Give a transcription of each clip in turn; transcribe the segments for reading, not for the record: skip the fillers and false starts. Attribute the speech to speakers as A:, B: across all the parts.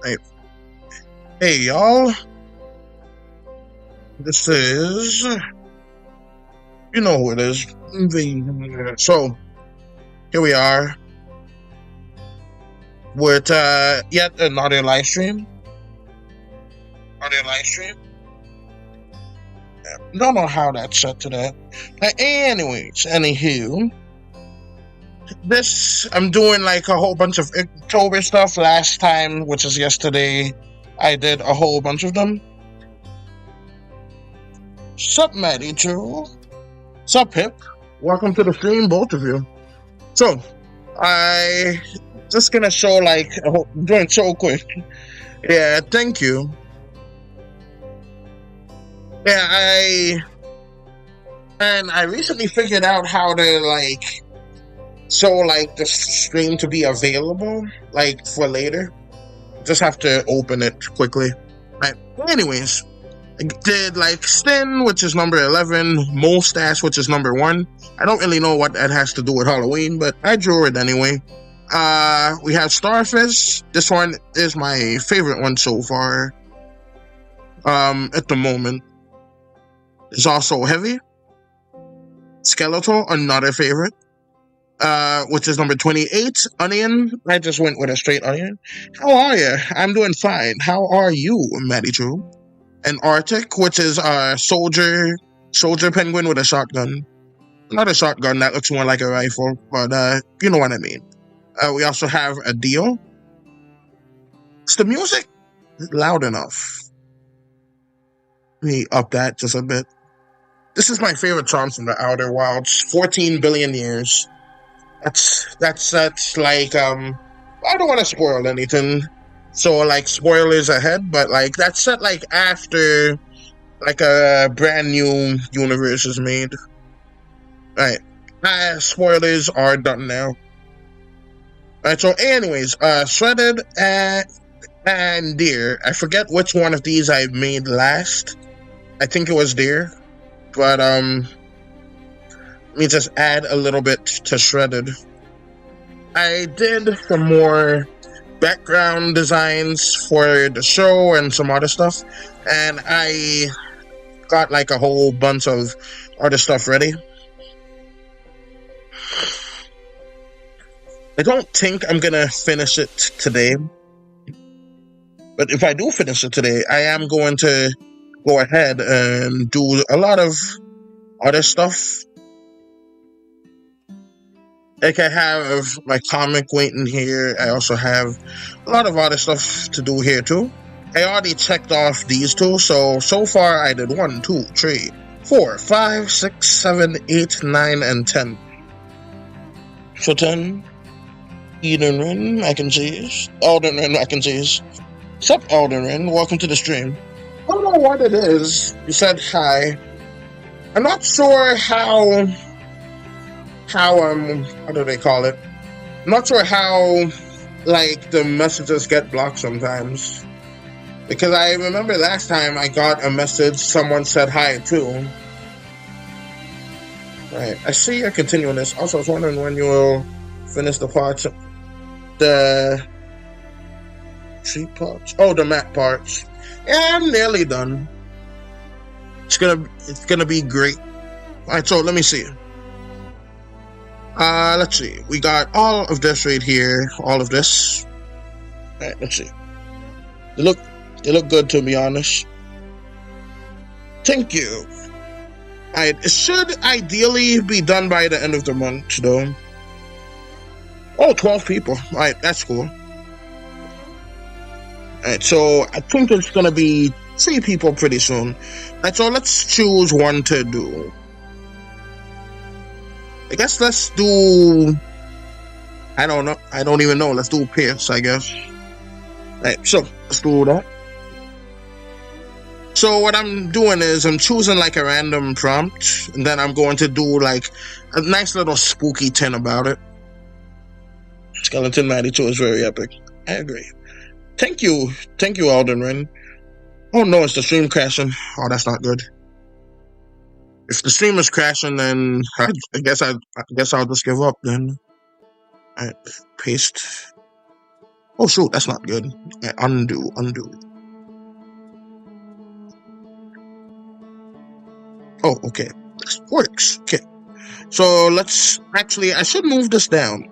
A: Right. Hey, y'all. This is, you know who it is. So, here we are with yet another live stream. Don't know how that's set to that. Anyways, anywho, this, I'm doing like a whole bunch of Inktober stuff. Last time, which is yesterday, I did a whole bunch of them. Sup, Maddie Joe? Sup, Hip? Welcome to the stream, both of you. So, I just gonna show like doing so quick. Yeah, thank you. Yeah, I recently figured out how to like show like the stream to be available like for later. Just have to open it quickly. Right. Anyways, I did like Stin, which is number 11, Mustache, which is number 1. I don't really know what that has to do with Halloween, but I drew it anyway. We have Starfish. This one is my favorite one so far. At the moment. It's also Heavy. Skeletal, another favorite. Which is number 28. Onion. I just went with a straight onion. How are you? I'm doing fine. How are you, Maddie True? And Arctic, which is soldier penguin with a shotgun. Not a shotgun, that looks more like a rifle, but you know what I mean. We also have a Dio. Is the music loud enough? Let me up that just a bit. This is my favorite song from the Outer Wilds. 14 billion years. That's like I don't want to spoil anything. So like spoilers ahead, but like that's set like after like a brand new universe is made. Right. Spoilers are done now. Alright, so anyways, Shredded and Deer. I forget which one of these I made last. I think it was Deer. But let me just add a little bit to Shredded. I did some more background designs for the show and some other stuff, and I got like a whole bunch of other stuff ready. I don't think I'm gonna finish it today, but if I do finish it today, I am going to go ahead and do a lot of other stuff. Like I have my comic waiting here. I also have a lot of other stuff to do here too. I already checked off these two, so far I did 1, 2, 3, 4, 5, 6, 7, 8, 9, and 10. So 10. Eden Rin, mac and cheese. Alden Rin, mac and cheese. Sup, Alden Rin? Welcome to the stream. I don't know what it is. You said hi. I'm not sure how what do they call it? I'm not sure how like the messages get blocked sometimes. Because I remember last time I got a message, someone said hi too. Right, I see you're continuing this. Also, I was wondering when you will finish the parts. The sheet parts? Oh, the map parts. Yeah, I'm nearly done. It's gonna be great. Alright, so let me see. Let's see. We got all of this right here. All of this. Alright, let's see. They look good, to be honest. Thank you. Alright, it should ideally be done by the end of the month, though. Oh, 12 people. Alright, that's cool. Alright, so I think it's gonna be 3 people pretty soon. Alright, so let's choose one to do. I guess let's do... I don't know. I don't even know. Let's do Pierce, I guess. Alright, so let's do that. So what I'm doing is I'm choosing like a random prompt, and then I'm going to do like a nice little spooky tin about it. Skeleton 92 is very epic. I agree. Thank you, Alden Rin. Oh no, it's the stream crashing. Oh, that's not good. If the stream is crashing, then I guess I'll just give up then. Alright, paste. Oh shoot, that's not good. Undo. Oh, okay. This works. Okay. So let's actually, I should move this down.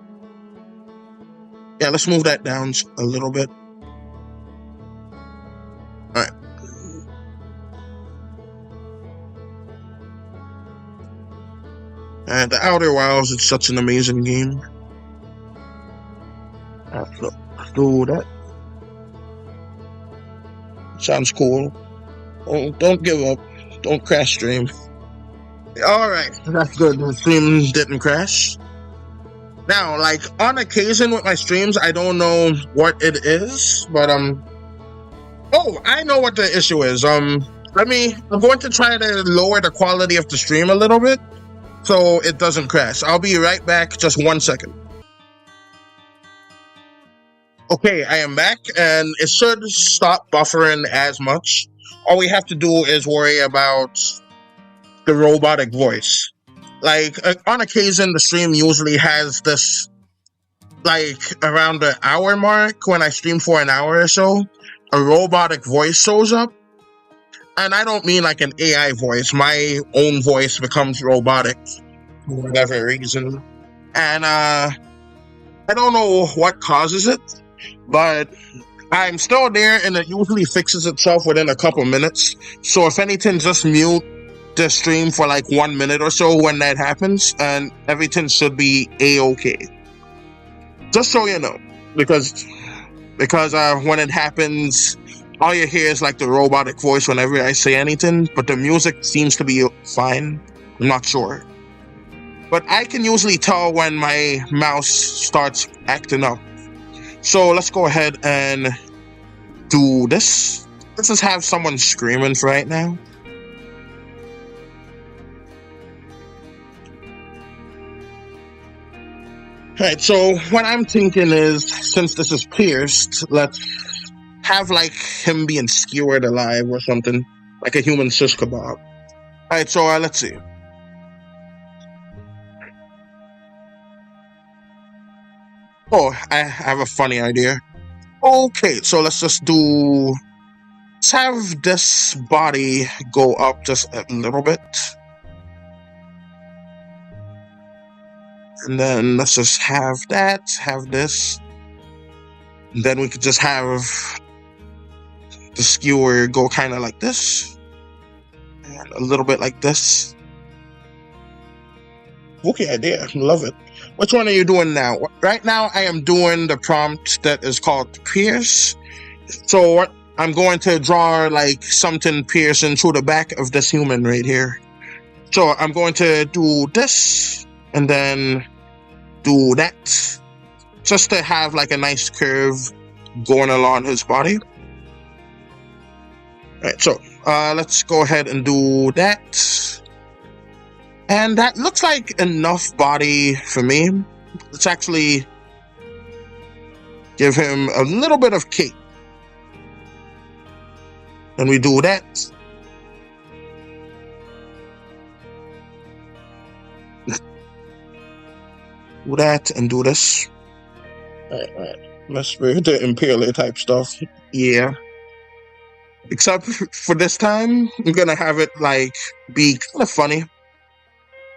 A: Yeah, let's move that down a little bit. All right. And The Outer Wilds is such an amazing game. So let's do that. Sounds cool. Oh, don't give up. Don't crash stream. Alright, that's good. The stream didn't crash. Now, like, on occasion with my streams, I don't know what it is, but, oh, I know what the issue is. I'm going to try to lower the quality of the stream a little bit, so it doesn't crash. I'll be right back, just 1 second. Okay, I am back, and it should stop buffering as much. All we have to do is worry about the robotic voice. Like, on occasion, the stream usually has this, like, around the hour mark, when I stream for an hour or so, a robotic voice shows up. And I don't mean like an AI voice. My own voice becomes robotic for whatever reason. And I don't know what causes it, but I'm still there, and it usually fixes itself within a couple minutes. So if anything, just mute the stream for like 1 minute or so when that happens, and everything should be a-okay. Just so you know, because when it happens, all you hear is like the robotic voice whenever I say anything, but the music seems to be fine. I'm not sure, but I can usually tell when my mouse starts acting up. So let's go ahead and do this. Let's just have someone screaming for right now. Alright, so what I'm thinking is, since this is pierced, let's have like him being skewered alive or something, like a human shish kebab. Alright, so let's see. Oh, I have a funny idea. Okay, so let's have this body go up just a little bit. And then let's just have this. And then we could just have the skewer go kind of like this. And a little bit like this. Okay idea, love it. Which one are you doing now? Right now, I am doing the prompt that is called pierce. So what I'm going to draw like something piercing through the back of this human right here. So I'm going to do this and then do that, just to have like a nice curve going along his body. Alright, so let's go ahead and do that. And that looks like enough body for me. Let's actually give him a little bit of cake. And we do that. Do that and do this. Alright. Let's do the Imperial type stuff. Yeah. Except for this time, I'm gonna have it like be kind of funny.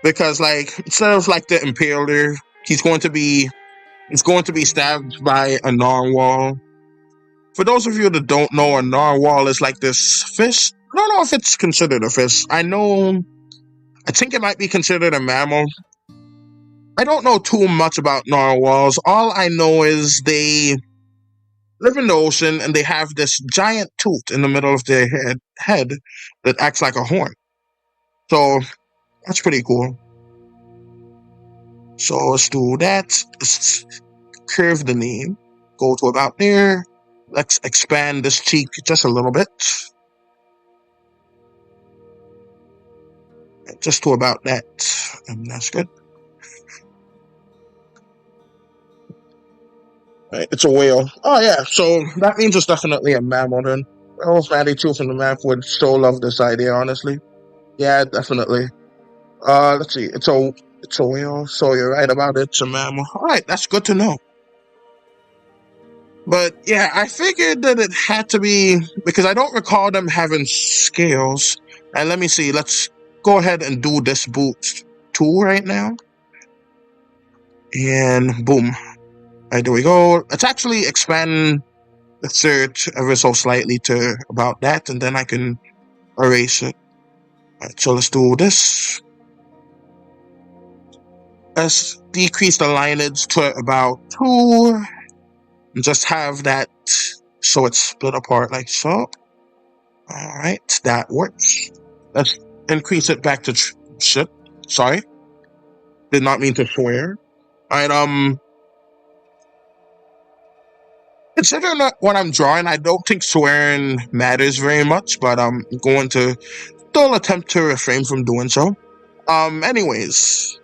A: Because like instead of like the Impaler, he's going to be stabbed by a narwhal. For those of you that don't know, a narwhal is like this fish. I don't know if it's considered a fish. I think it might be considered a mammal. I don't know too much about narwhals. All I know is they live in the ocean and they have this giant tooth in the middle of their head that acts like a horn. So that's pretty cool. So let's do that. Let's curve the knee. Go to about there. Let's expand this cheek just a little bit. Just to about that. And that's good. Right, it's a whale. Oh yeah, so that means it's definitely a mammal then. Well, Maddie too from the map would so love this idea, honestly. Yeah, definitely. Let's see. It's a whale, so you're right about it. It's a mammal. Alright, that's good to know. But yeah, I figured that it had to be because I don't recall them having scales. And let me see, let's go ahead and do this boost tool right now. And boom. Alright, there we go. Let's actually expand the search ever so slightly to about that, and then I can erase it. Alright, so let's do this. Let's decrease the lineage to about 2. And just have that so it's split apart like so. Alright, that works. Let's increase it back to shit. Sorry. Did not mean to swear. Alright, considering what I'm drawing, I don't think swearing matters very much, but I'm going to still attempt to refrain from doing so. Anyways.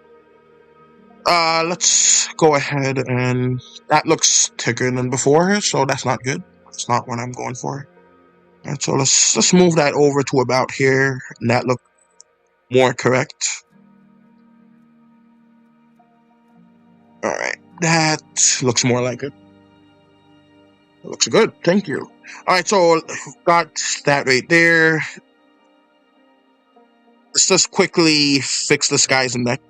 A: Let's go ahead and that looks thicker than before, so that's not good. That's not what I'm going for. And so let's move that over to about here, and that look more correct. Alright, that looks more like it. It looks good, thank you. Alright, so got that right there. Let's just quickly fix this guy's neck,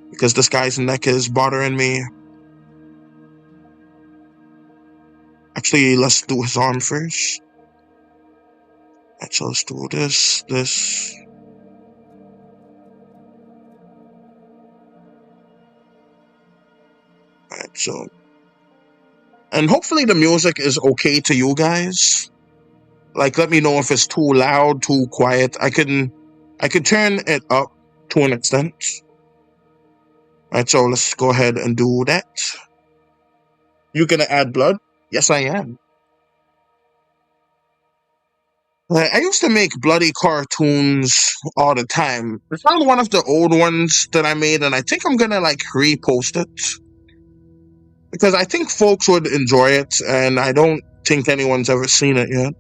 A: because this guy's neck is bothering me. Actually, let's do his arm first. Alright, so let's do this. Alright, so. And hopefully the music is okay to you guys. Like, let me know if it's too loud, too quiet. I could turn it up to an extent. Alright, so let's go ahead and do that. You gonna add blood? Yes, I am. I used to make bloody cartoons all the time. I found one of the old ones that I made, and I think I'm gonna, like, repost it. Because I think folks would enjoy it, and I don't think anyone's ever seen it yet.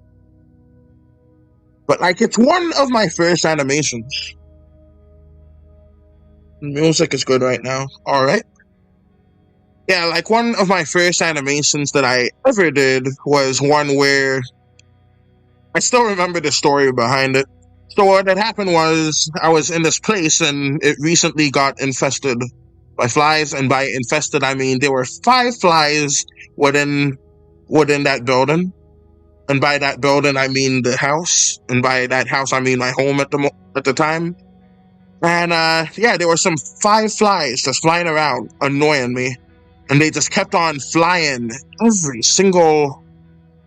A: But, like, it's one of my first animations. Music is good right now. Alright. Yeah, like, one of my first animations that I ever did was one where I still remember the story behind it. So what had happened was I was in this place, and it recently got infested by flies, and by infested I mean there were 5 flies within that building. And by that building, I mean the house. And by that house, I mean my home at the time. And yeah, there were some 5 flies just flying around, annoying me. And they just kept on flying every single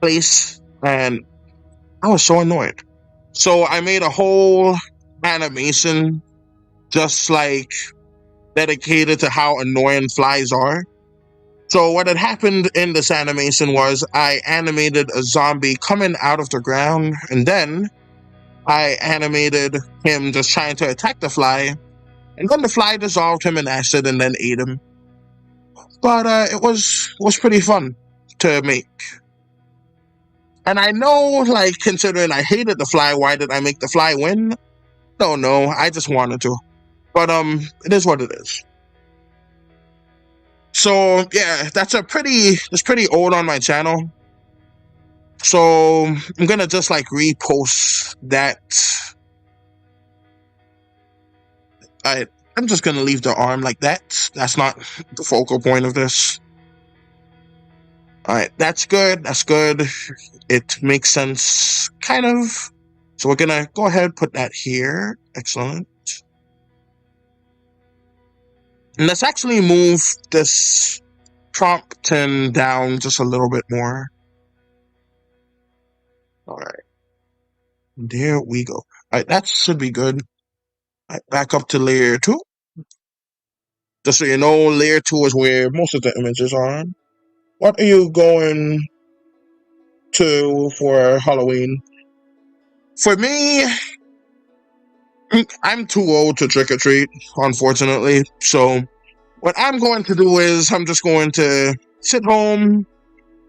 A: place. And I was so annoyed. So I made a whole animation just like dedicated to how annoying flies are. So what had happened in this animation was I animated a zombie coming out of the ground, and then I animated him just trying to attack the fly, and then the fly dissolved him in acid and then ate him. But it was pretty fun to make. And I know, like, considering I hated the fly, why did I make the fly win? Don't know, I just wanted to. But it is what it is. So yeah, that's pretty old on my channel. So I'm gonna just like repost that. I'm just gonna leave the arm like that. That's not the focal point of this. Alright, that's good, that's good. It makes sense, kind of. So we're gonna go ahead and put that here. Excellent. And let's actually move this prompting down just a little bit more. Alright. There we go. Alright, that should be good. Alright, back up to layer 2. Just so you know, layer 2 is where most of the images are. What are you going to for Halloween? For me, I'm too old to trick-or-treat, unfortunately. So what I'm going to do is I'm just going to sit home,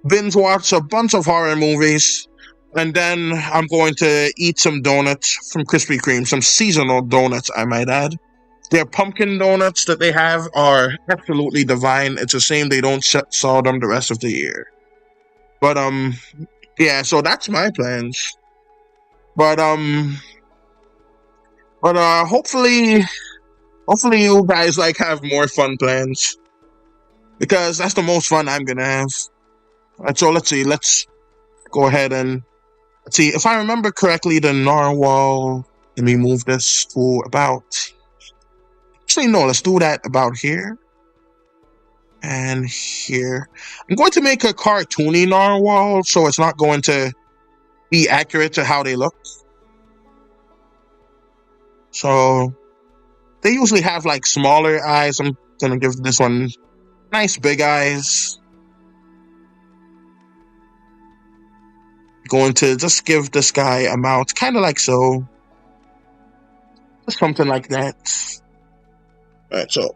A: binge watch a bunch of horror movies, and then I'm going to eat some donuts from Krispy Kreme, some seasonal donuts, I might add. Their pumpkin donuts that they have are absolutely divine. It's a shame they don't sell them the rest of the year. But yeah, so that's my plans. But hopefully you guys like have more fun plans, because that's the most fun I'm gonna have. And so let's see, let's go ahead and let's see if I remember correctly. The narwhal. Let me move this to about. Actually, no. Let's do that about here and here. I'm going to make a cartoony narwhal, so it's not going to be accurate to how they look. So they usually have like smaller eyes. I'm gonna give this one nice big eyes. Going to just give this guy a mouth, kind of like so. Just something like that. Alright, so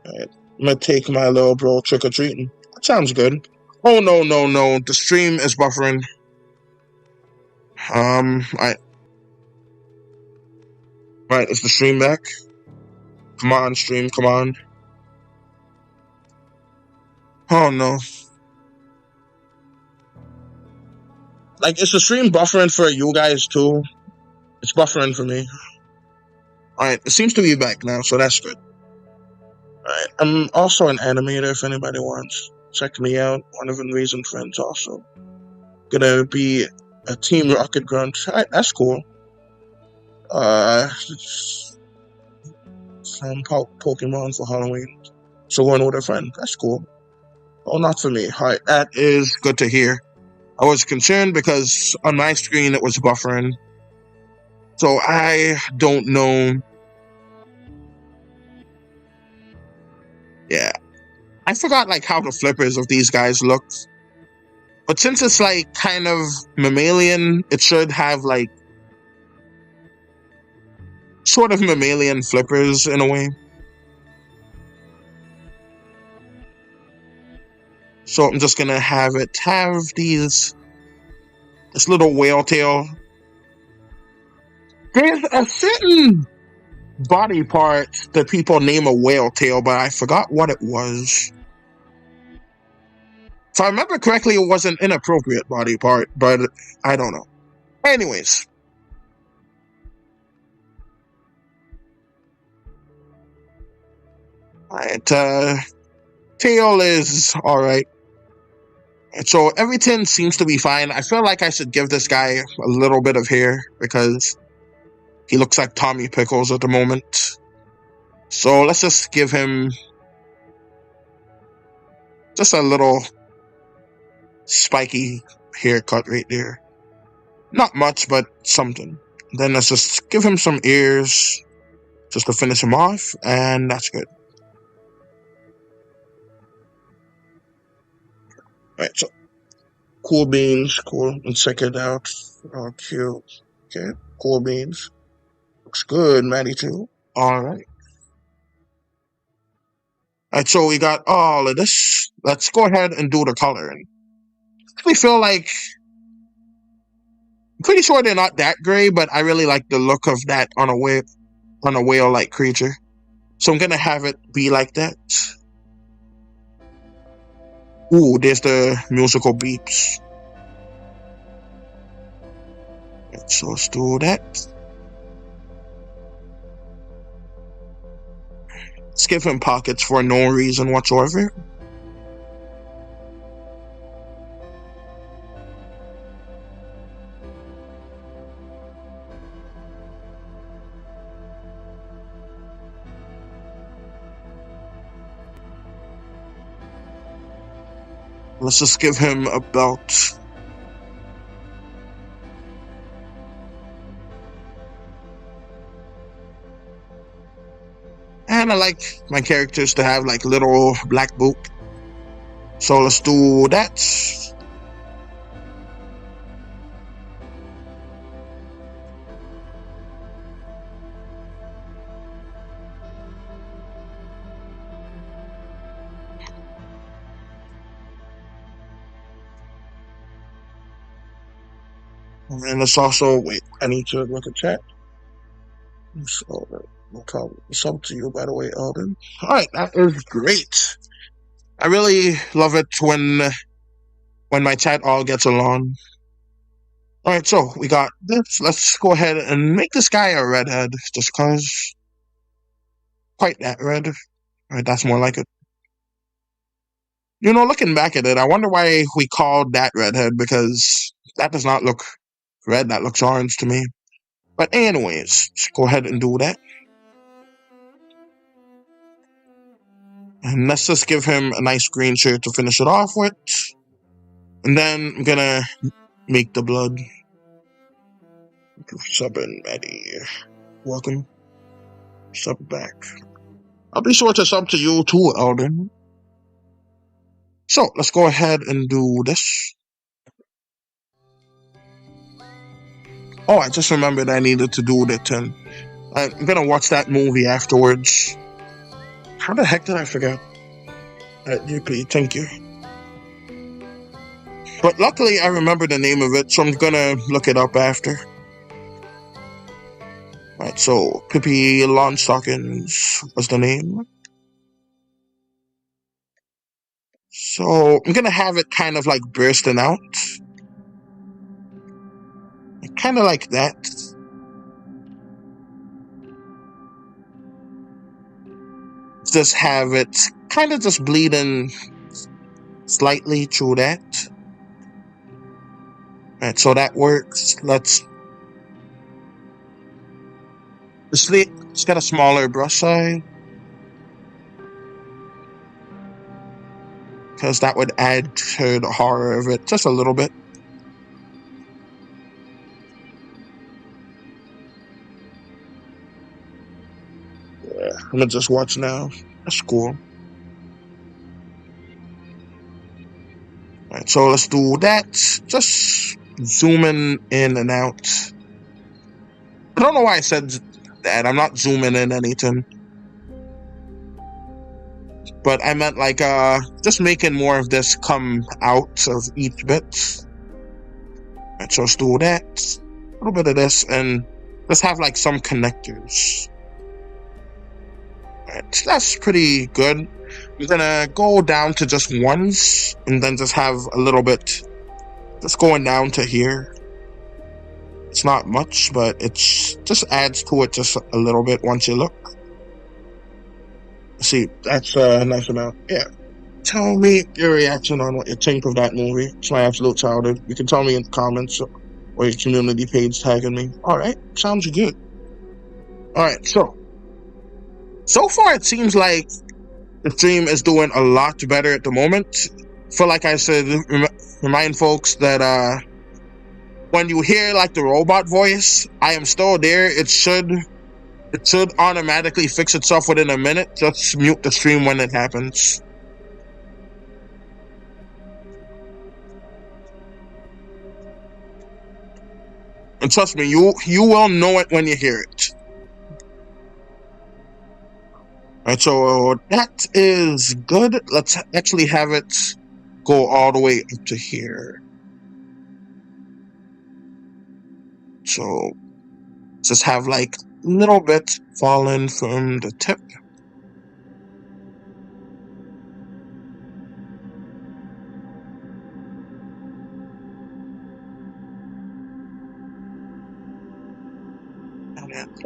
A: alright. I'm gonna take my little bro trick-or-treating. That sounds good. Oh no, the stream is buffering. Alright, is the stream back? Come on, stream, come on. Oh no. Like, is the stream buffering for you guys too? It's buffering for me. Alright, it seems to be back now, so that's good. Alright, I'm also an animator if anybody wants. Check me out. One of Raising Friends also. Gonna be a Team Rocket Grunt. Alright, that's cool. Some Pokemon for Halloween. So going with a friend. That's cool. Oh, not for me. Alright, that is good to hear. I was concerned because on my screen it was buffering. So I don't know. Yeah. I forgot like how the flippers of these guys look. But since it's like kind of mammalian, it should have like sort of mammalian flippers in a way. So I'm just gonna have this little whale tail. There's a certain body part that people name a whale tail, but I forgot what it was. If I remember correctly, it was an inappropriate body part, but I don't know. Anyways. Alright, tail is alright. So everything seems to be fine. I feel like I should give this guy a little bit of hair because he looks like Tommy Pickles at the moment. So let's just give him just a little spiky haircut right there. Not much, but something. Then let's just give him some ears just to finish him off, and that's good. Alright, so cool beans, cool. Let's check it out. Oh, cute. Okay, cool beans. Looks good, Maddie too. Alright. Alright, so we got all of this. Let's go ahead and do the coloring. We feel like I'm pretty sure they're not that gray, but I really like the look of that on a whale-like creature. So I'm gonna have it be like that. Ooh, there's the musical beeps. So let's do that. Let's give him pockets for no reason whatsoever. Let's just give him a belt. And I like my characters to have like little black boot. So let's do that. And let's also, wait, I need to look at chat. So, no problem. It's up to you, by the way, Alden. Alright, that is great. I really love it when when my chat all gets along. All right, so we got this. Let's go ahead and make this guy a redhead, just cause quite that red. All right, that's more like it. You know, looking back at it, I wonder why we called that redhead, because that does not look red. That looks orange to me. But anyways, let's go ahead and do that. And let's just give him a nice green shirt to finish it off with. And then I'm gonna make the blood. Sub in, Maddie. Welcome. Sub back. I'll be sure to sub to you too, Elden. So let's go ahead and do this. Oh, I just remembered I needed to do it, and I'm gonna watch that movie afterwards. How the heck did I forget? GP, thank you. But luckily I remember the name of it, so I'm gonna look it up after. Right, so Pippi Lawnstockings was the name. So I'm gonna have it kind of like bursting out. Kind of like that. Just have it kind of just bleeding slightly through that. Right, so that works. Let's get a smaller brush size, because that would add to the horror of it just a little bit. Yeah, I'm gonna just watch now. That's cool. Right, so let's do that. Just zooming in and out. I don't know why I said that. I'm not zooming in anything. But I meant like just making more of this come out of each bit. Right, so let's do that. A little bit of this, and let's have like some connectors. Right, that's pretty good. I'm gonna go down to just ones, and then just have a little bit just going down to here. It's not much, but it's just adds to it just a little bit once you look. See, that's a nice amount. Yeah. Tell me your reaction on what you think of that movie. It's my absolute childhood. You can tell me in the comments or your community page tagging me. Alright, sounds good. Alright, so far it seems like the stream is doing a lot better at the moment. For like I said, remind folks that when you hear like the robot voice, I am still there. It should automatically fix itself within a minute. Just mute the stream when it happens. And trust me, you will know it when you hear it. Alright, so that is good. Let's actually have it go all the way up to here. So just have like a little bit falling from the tip.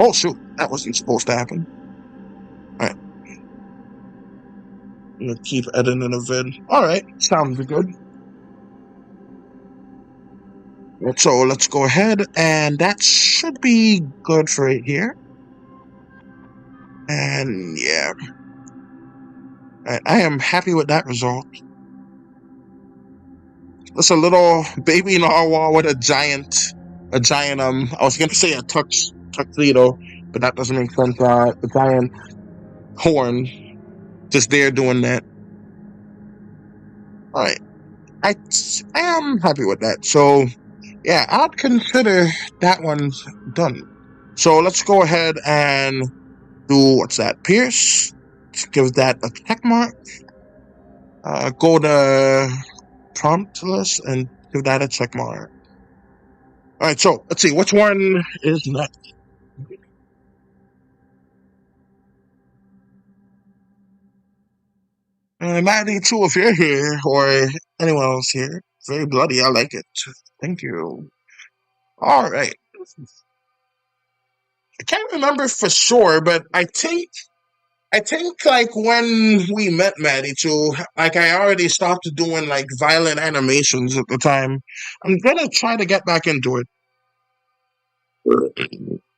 A: Oh shoot, that wasn't supposed to happen. Alright. I'm gonna keep editing the vid. Alright, sounds good. So let's go ahead, and that should be good for it here. And yeah, I am happy with that result. It's a little baby narwhal with a giant, I was gonna say a tuxedo, but that doesn't make sense. A giant horn, just there doing that. Alright, I am happy with that. So yeah, I'd consider that one's done. So let's go ahead and do, what's that, Pierce. Let's give that a check mark. Go to prompt list and give that a check mark. Alright, so let's see, which one is next? Maddie too, if you're here, or anyone else here. Very bloody. I like it. Thank you. All right. I can't remember for sure, but I think like when we met Maddie too, like I already stopped doing like violent animations at the time. I'm gonna try to get back into it.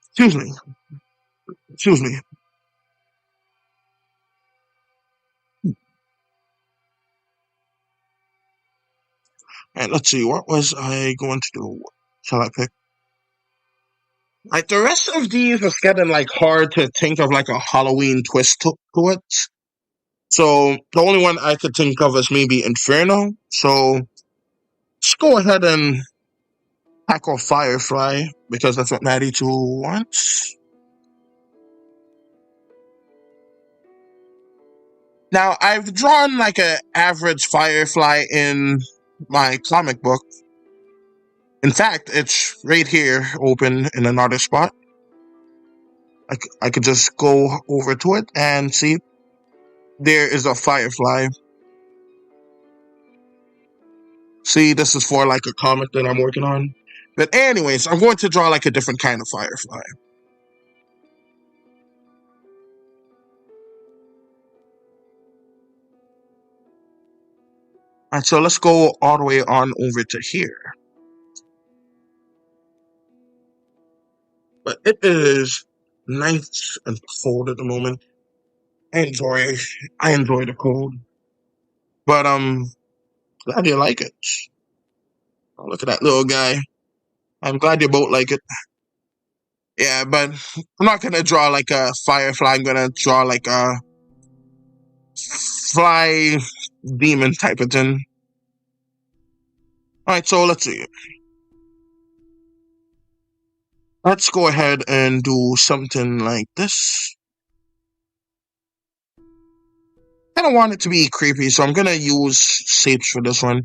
A: Excuse me. Excuse me. All right, let's see. What was I going to do? Shall I pick? Like the rest of these is getting like hard to think of like a Halloween twist to it. So the only one I could think of is maybe Inferno. So let's go ahead and tackle Firefly because that's what Maddie 2 wants. Now I've drawn like a average Firefly in my comic book. In fact, it's right here, open in another spot. I could just go over to it and see there is a Firefly. See, this is for like a comic that I'm working on. But anyways, I'm going to draw like a different kind of Firefly. Alright, so let's go all the way on over to here. But it is nice and cold at the moment. I enjoy the cold. But glad you like it. Oh, look at that little guy. I'm glad you both like it. Yeah, but I'm not gonna draw like a Firefly. I'm gonna draw like a fly demon type of thing. Alright, so let's see. Let's go ahead and do something like this. I don't want it to be creepy, so I'm gonna use shapes for this one.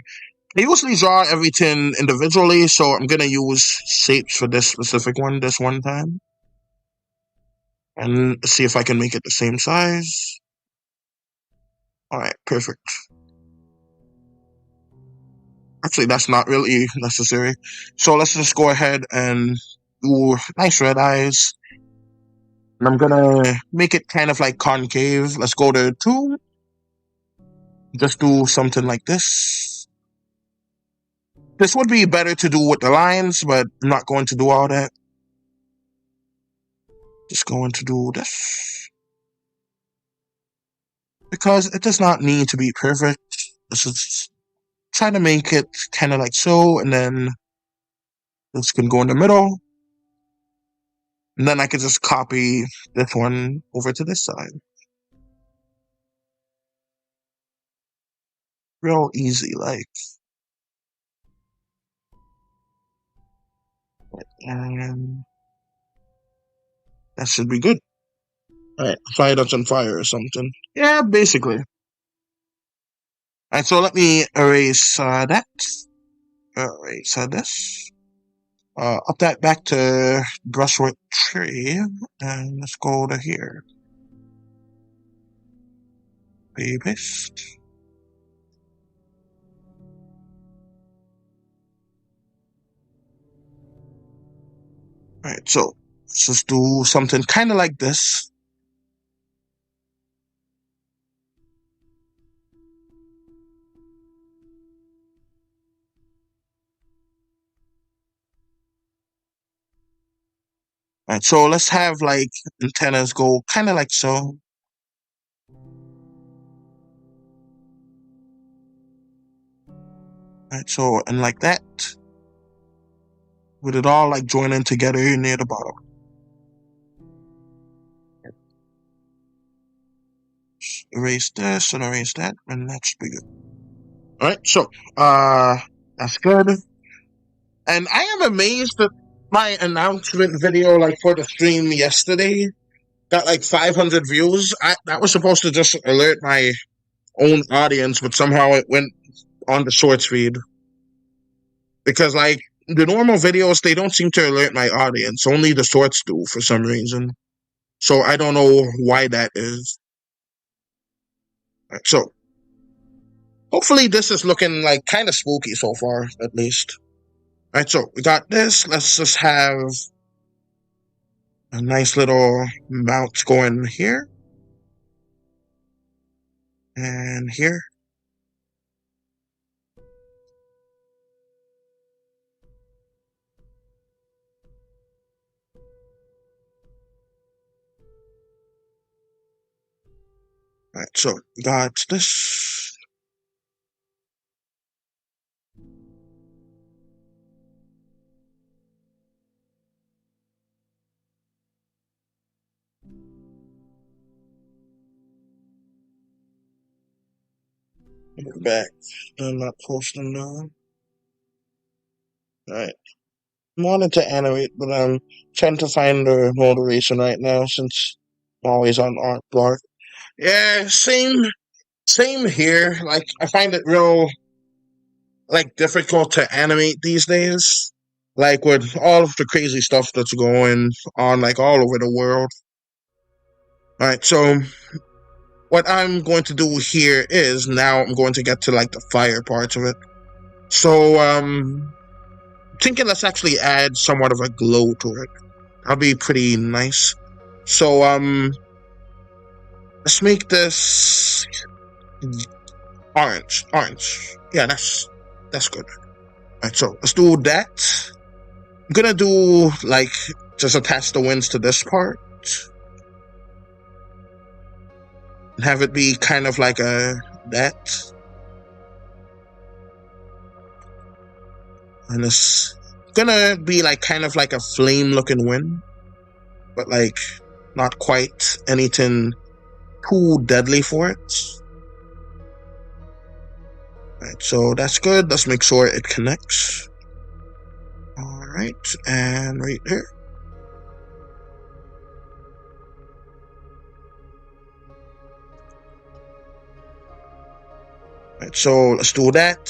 A: I usually draw everything individually, so I'm gonna use shapes for this specific one this one time. And see if I can make it the same size. Alright, perfect. Actually, that's not really necessary. So let's just go ahead and do nice red eyes. And I'm gonna make it kind of like concave. Let's go to 2. Just do something like this. This would be better to do with the lines, but I'm not going to do all that. Just going to do this. Because it does not need to be perfect. Let's just try to make it kind of like so, and then this can go in the middle. And then I can just copy this one over to this side. Real easy, like. And that should be good. Alright, fire that's on fire or something. Yeah, basically. Alright, so let me erase that. Erase this. Up that back to brushwork tree. And let's go to here. Paste. Alright, so let's just do something kind of like this. Alright, so let's have like antennas go kind of like so. Alright, so and like that. With it all like joining together near the bottom. Erase this and erase that, and that should be good. Alright, so that's good. And I am amazed that my announcement video like for the stream yesterday got like 500 views. That was supposed to just alert my own audience, but somehow it went on the shorts feed. Because like the normal videos, they don't seem to alert my audience. Only the shorts do for some reason. So I don't know why that is. Right, so Hopefully this is looking like kind of spooky so far, at least. All right, so we got this. Let's just have a nice little mount going here and here. All right, so got this. Back. I'm not posting now. Alright. I wanted to animate, but I'm trying to find the motivation right now since I'm always on art block. Yeah, same here. Like I find it real like difficult to animate these days. Like with all of the crazy stuff that's going on like all over the world. Alright, so what I'm going to do here is now I'm going to get to like the fire parts of it. So thinking let's actually add somewhat of a glow to it. That'll be pretty nice. So let's make this orange. Yeah, that's good. Alright, so let's do that. I'm gonna do like just attach the winds to this part and have it be kind of like a that. And it's gonna be like kind of like a flame looking wind, but like not quite anything too deadly for it. Alright, so that's good. Let's make sure it connects. Alright, and right here. Alright, so let's do that.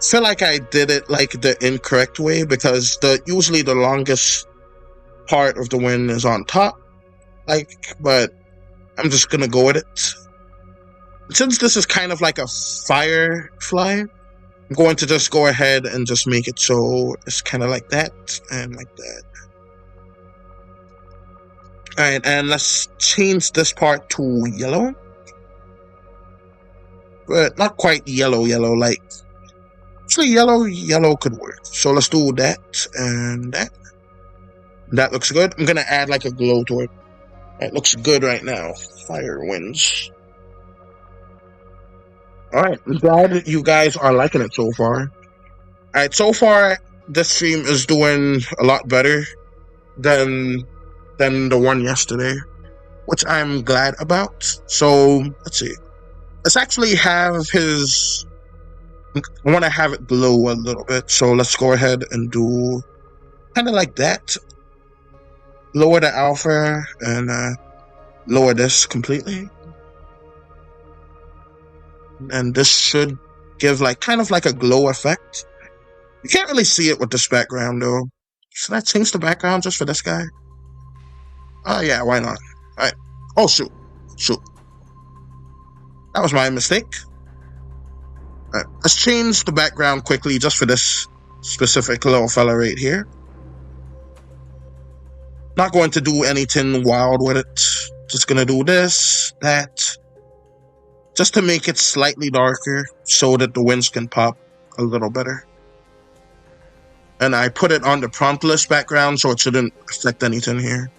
A: Feel like I did it like the incorrect way because usually the longest part of the wind is on top. Like, but I'm just gonna go with it. Since this is kind of like a firefly, I'm going to just go ahead and just make it so it's kind of like that and like that. Alright, and let's change this part to yellow. But not quite yellow, like actually yellow could work. So let's do that and that. That looks good. I'm gonna add like a glow to it. It looks good right now. Fire winds. Alright, I'm glad you guys are liking it so far. Alright, so far this stream is doing a lot better than the one yesterday, which I'm glad about. So let's see. Let's actually have his. I want to have it glow a little bit, so let's go ahead and do kind of like that. Lower the alpha and lower this completely. And this should give like kind of like a glow effect. You can't really see it with this background though. Should I change the background just for this guy? Oh yeah, why not? Alright. Oh shoot. That was my mistake. Alright, let's change the background quickly just for this specific little fella right here. Not going to do anything wild with it. Just gonna do this, that. Just to make it slightly darker so that the winds can pop a little better. And I put it on the prompt list background so it shouldn't affect anything here.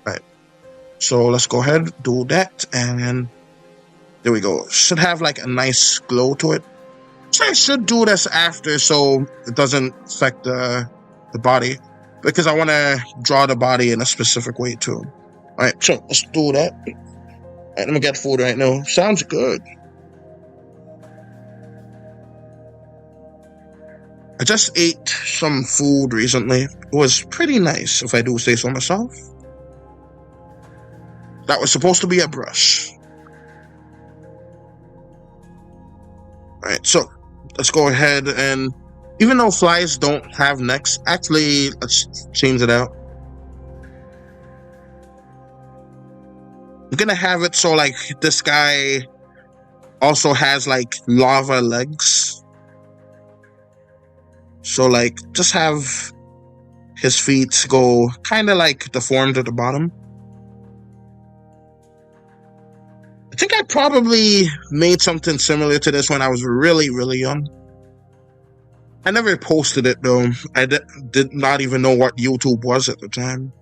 A: Right. So let's go ahead, do that, and there we go. Should have like a nice glow to it. So I should do this after so it doesn't affect the body. Because I want to draw the body in a specific way too. Alright, so let's do that. Alright, let me get food right now. Sounds good. I just ate some food recently. It was pretty nice, if I do say so myself. That was supposed to be a brush. Alright, so let's go ahead and even though flies don't have necks, actually let's change it out. I'm gonna have it so like this guy also has like lava legs. So like just have his feet go kind of like deformed at the bottom. I think I probably made something similar to this when I was really, really young. I never posted it though. I did not even know what YouTube was at the time.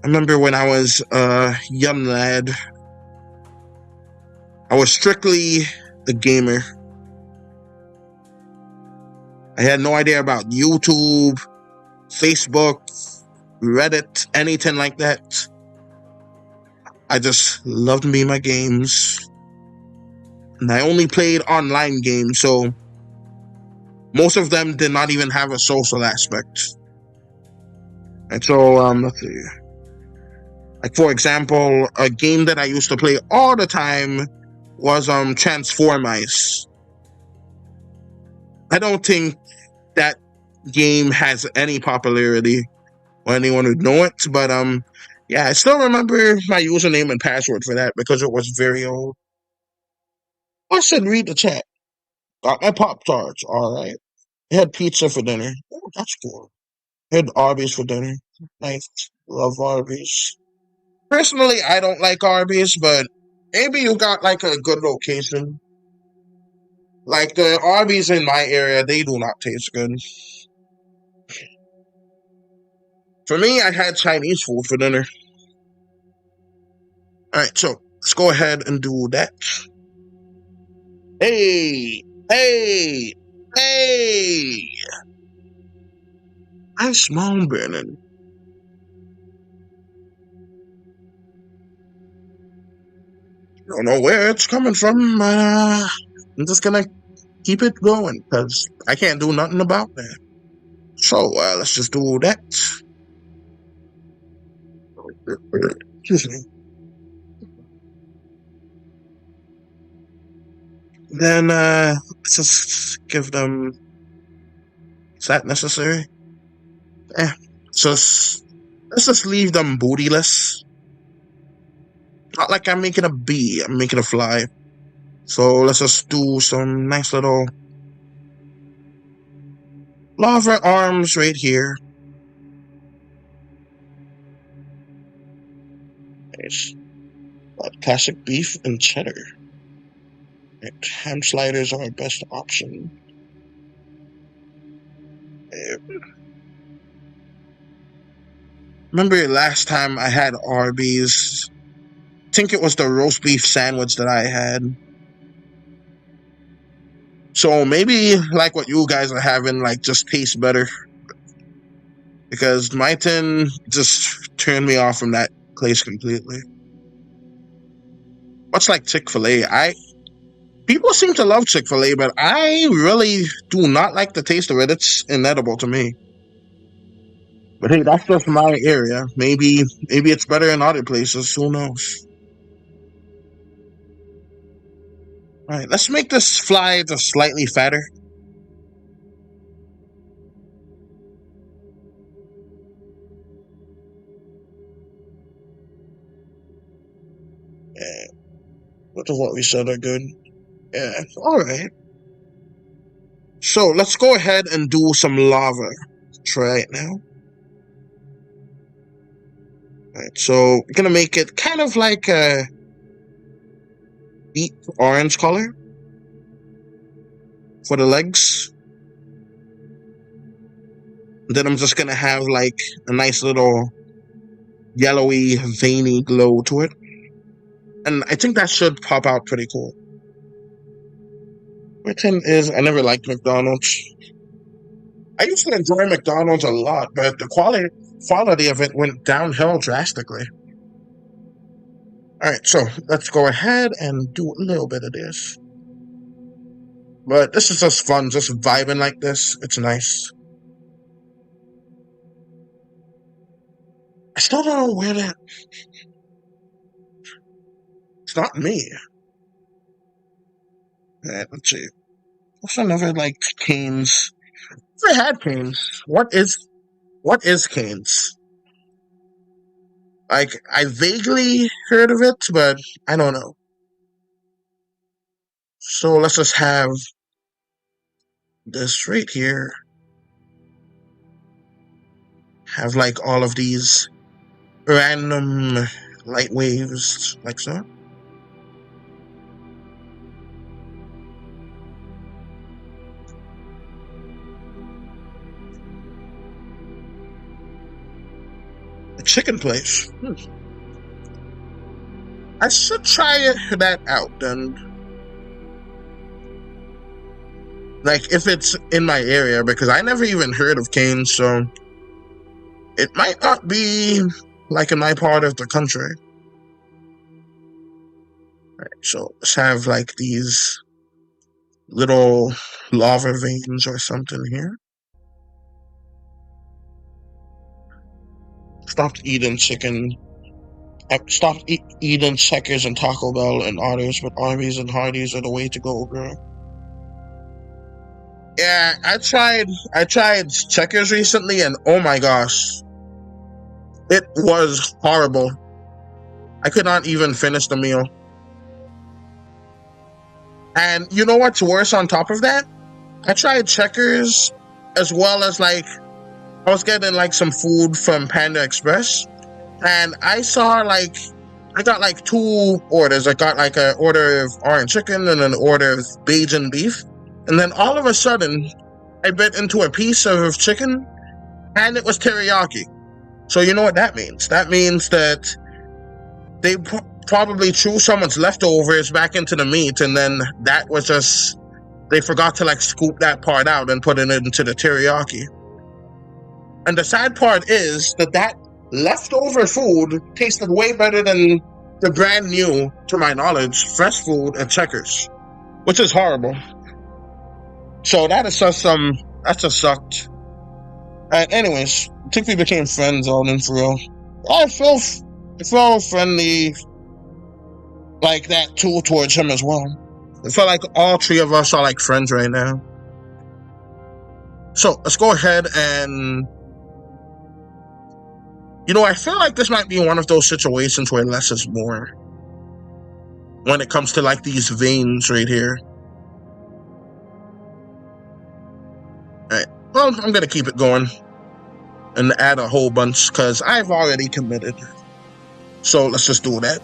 A: I remember when I was a young lad, I was strictly a gamer. I had no idea about YouTube, Facebook, Reddit, anything like that. I just loved me my games. And I only played online games, so most of them did not even have a social aspect. And so, let's see. Like, for example, a game that I used to play all the time was Transformice. I don't think that game has any popularity or anyone would know it, but yeah, I still remember my username and password for that because it was very old. I should read the chat. Got my Pop Tarts, alright. Had pizza for dinner. Oh, that's cool. Had Arby's for dinner. Nice. Love Arby's. Personally, I don't like Arby's, but maybe you got like a good location. Like the Arby's in my area, they do not taste good. For me, I had Chinese food for dinner. Alright, so let's go ahead and do that. Hey! Hey! Hey! I'm small burning. Don't know where it's coming from. I'm just gonna keep it going because I can't do nothing about that. So let's just do that. Excuse me. Then let's just give them. Is that necessary? Eh. Let's just leave them bootyless. Not like I'm making a bee. I'm making a fly. So let's just do some nice little lava arms right here. Nice. Classic beef and cheddar. Right. Ham sliders are our best option. Remember last time I had Arby's? I think it was the roast beef sandwich that I had. So maybe like what you guys are having, like just tastes better. Because my tin just turned me off from that place completely. Much like Chick-fil-A, people seem to love Chick-fil-A, but I really do not like the taste of it. It's inedible to me. But hey, that's just my area. Maybe it's better in other places. Who knows? All right, let's make this fly just slightly fatter. Yeah, what of what we said are good. Yeah, all right. So let's go ahead and do some lava. Try it now. All right, so we're gonna make it kind of like a deep orange color for the legs. And then I'm just gonna have like a nice little yellowy, veiny glow to it. And I think that should pop out pretty cool. My thing is, I never liked McDonald's. I used to enjoy McDonald's a lot, but the quality of it went downhill drastically. Alright, so let's go ahead and do a little bit of this. But this is just fun, just vibing like this. It's nice. I still don't know where that... It's not me. Alright, let's see. Also never liked Cane's. Never had Cane's. What is Cane's? Like, I vaguely heard of it, but I don't know. So let's just have this right here. Have like all of these random light waves, like so. A chicken place. I should try that out then. Like, if it's in my area, because I never even heard of Canes, so it might not be like in my part of the country. Right, so let's have like these little lava veins or something here. Stopped eating chicken. I stopped eating Checkers and Taco Bell and others, but Arby's and Hardee's are the way to go, girl. Yeah, I tried Checkers recently, and oh my gosh, it was horrible. I could not even finish the meal. And you know what's worse on top of that? I tried Checkers as well as like I was getting like some food from Panda Express, and I saw like I got like 2 orders. I got like an order of orange chicken and an order of Bajan beef, and then all of a sudden I bit into a piece of chicken and it was teriyaki. So you know what that means? That means that they probably threw someone's leftovers back into the meat, and then that was just they forgot to like scoop that part out and put it into the teriyaki. And the sad part is that leftover food tasted way better than the brand new, to my knowledge, fresh food at Checkers, which is horrible. So that is just that just sucked. Anyways, I think we became friends all in for real. I felt friendly like that too towards him as well. I feel like all 3 of us are like friends right now. So let's go ahead and I feel like this might be one of those situations where less is more when it comes to like these veins right here. Alright, well, I'm gonna keep it going and add a whole bunch because I've already committed. So let's just do that.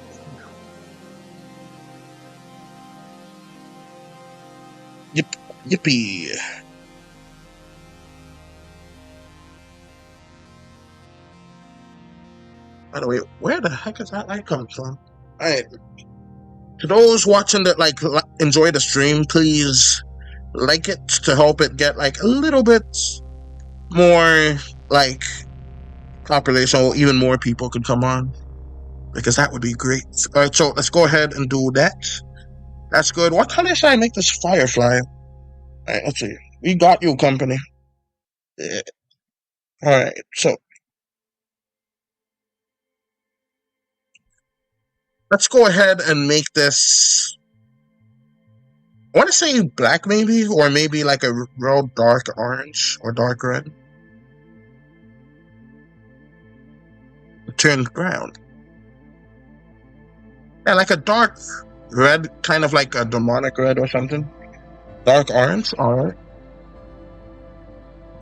A: Yippee. By the way, where the heck is that light coming from? Alright. To those watching that like enjoy the stream, please like it to help it get like a little bit more like population, or even more people could come on, because that would be great. Alright, so let's go ahead and do that. That's good. What color should I make this firefly? Alright, let's see. We got you company. Yeah. Alright, so let's go ahead and make this, I want to say black maybe, or maybe like a real dark orange or dark red. It turned brown. Yeah, like a dark red, kind of like a demonic red or something. Dark orange, alright.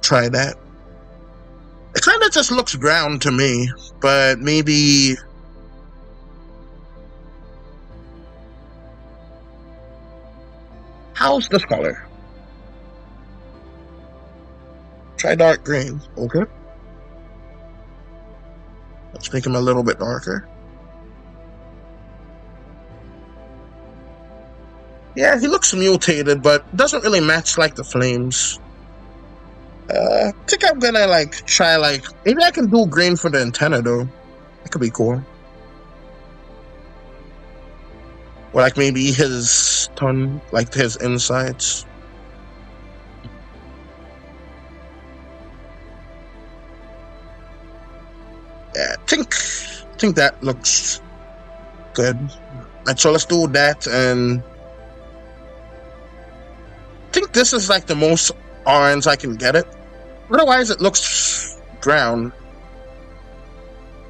A: Try that. It kind of just looks brown to me, but maybe how's this color? Try dark green. Okay. Let's make him a little bit darker. Yeah, he looks mutated, but doesn't really match like the flames. I think I'm gonna like try like maybe I can do green for the antenna though. That could be cool. Or like maybe his tongue, like his insides. Yeah, I think that looks good. And so let's do that, and I think this is like the most orange I can get it. Otherwise it looks brown.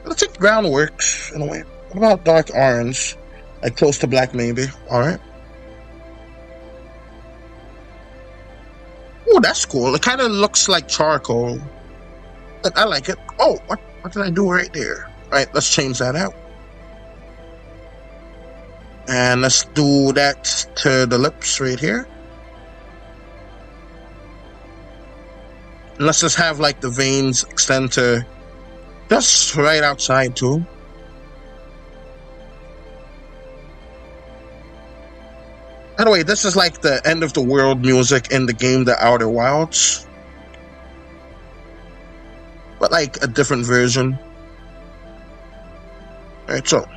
A: I think brown works in a way. What about dark orange? Like close to black, maybe. Alright. Oh, that's cool. It kind of looks like charcoal. But I like it. Oh, what did I do right there? Alright, let's change that out. And let's do that to the lips right here. And let's just have like the veins extend to just right outside too. By the way, this is like the end of the world music in the game The Outer Wilds. But like a different version. Alright, so.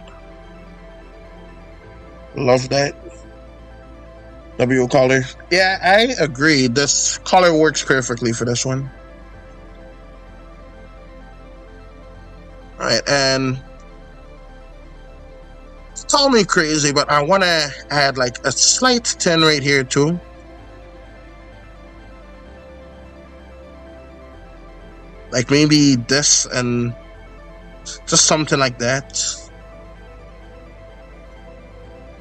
A: Love that. W color. Yeah, I agree. This color works perfectly for this one. Alright, and call me crazy, but I want to add like a slight 10 right here too. Like maybe this and just something like that.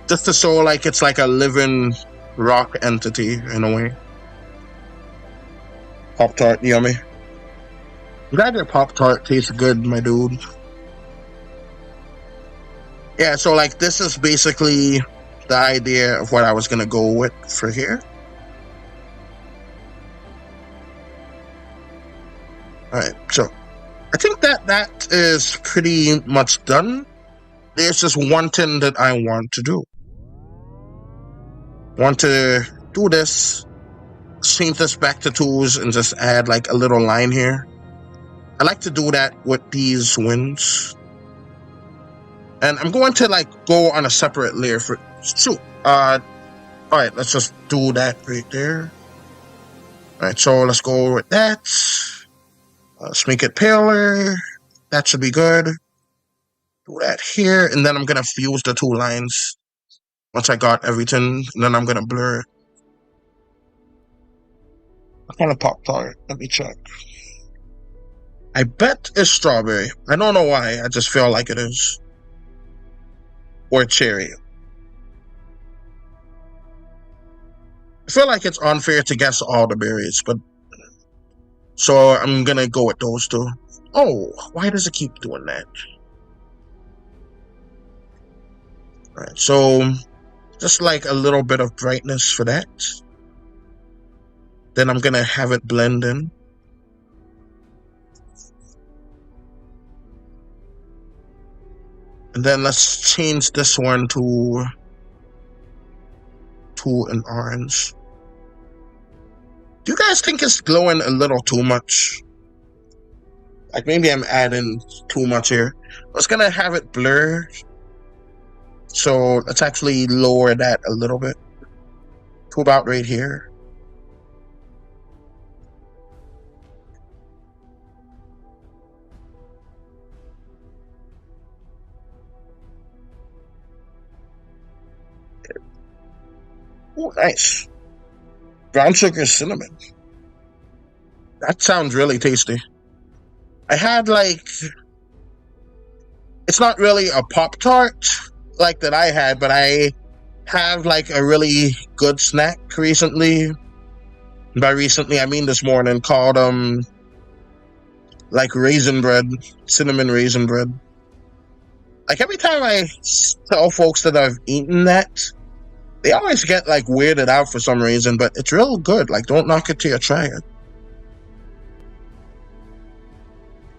A: Just to show like it's like a living rock entity in a way. Pop-Tart, yummy. Glad your Pop-Tart tastes good, my dude. Yeah, so like this is basically the idea of what I was gonna go with for here. Alright, so I think that is pretty much done. There's just one thing that I want to do. Want to do this, change this back to tools and just add like a little line here. I like to do that with these winds. And I'm going to like go on a separate layer for shoot. Alright, let's just do that right there. Alright, so let's go with that. Let's make it paler. That should be good. Do that here, and then I'm gonna fuse the two lines. Once I got everything, and then I'm gonna blur it. What kind of Pop-Tart? Let me check. I bet it's strawberry. I don't know why. I just feel like it is. Or cherry. I feel like it's unfair to guess all the berries, but so I'm gonna go with those two. Oh, why does it keep doing that? Alright, so just like a little bit of brightness for that. Then I'm gonna have it blend in. And then let's change this one to an orange. Do you guys think it's glowing a little too much? Like maybe I'm adding too much here. I was gonna have it blur. So let's actually lower that a little bit to about right here. Oh, nice. Brown sugar cinnamon. That sounds really tasty. I had like, it's not really a Pop-Tart like that I had, but I have like a really good snack recently. By recently, I mean this morning, called like raisin bread, cinnamon raisin bread. Like every time I tell folks that I've eaten that, they always get like weirded out for some reason, but it's real good. Like don't knock it till you try it.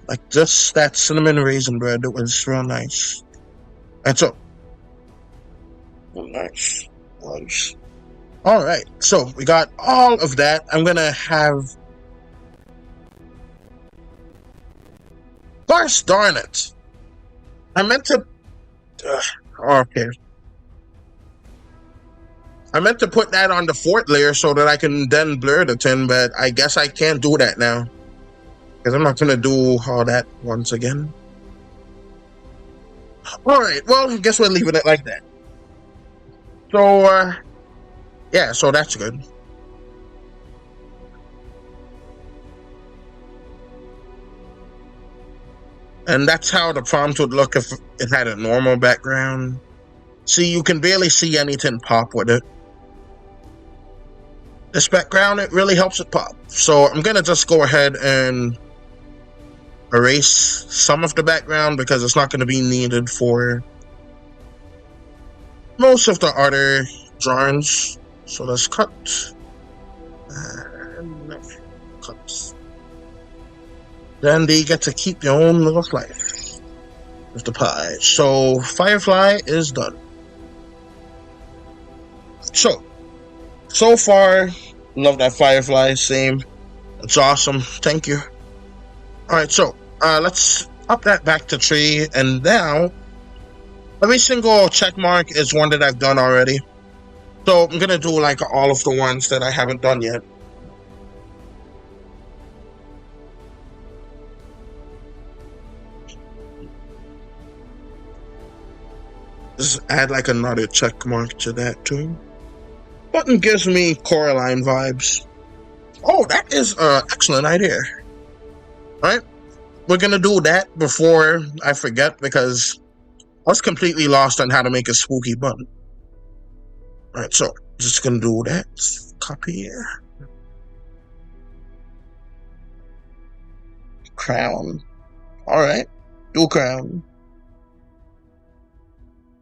A: Like just that cinnamon raisin bread, it was real nice. And so, nice. Alright, so we got all of that. I'm gonna have, gosh darn it, I meant to okay, I meant to put that on the fourth layer so that I can then blur the tin, but I guess I can't do that now because I'm not gonna do all that once again. Alright, well, I guess we're leaving it like that. So yeah, so that's good. And that's how the prompt would look if it had a normal background. See, you can barely see anything pop with it. This background, it really helps it pop. So I'm gonna just go ahead and erase some of the background because it's not gonna be needed for most of the other drawings. So let's cut. And cut. Then they get to keep your own little life with the pie. So Firefly is done. So far, love that Firefly. Same. It's awesome. Thank you. Alright, so let's up that back to 3. And now, every single check mark is one that I've done already. So I'm going to do like all of the ones that I haven't done yet. Just add like another check mark to that too. Button gives me Coraline vibes. Oh, that is an excellent idea. Alright, we're gonna do that before I forget because I was completely lost on how to make a spooky button. Alright, so just gonna do that. Copy. Crown. Alright, do crown.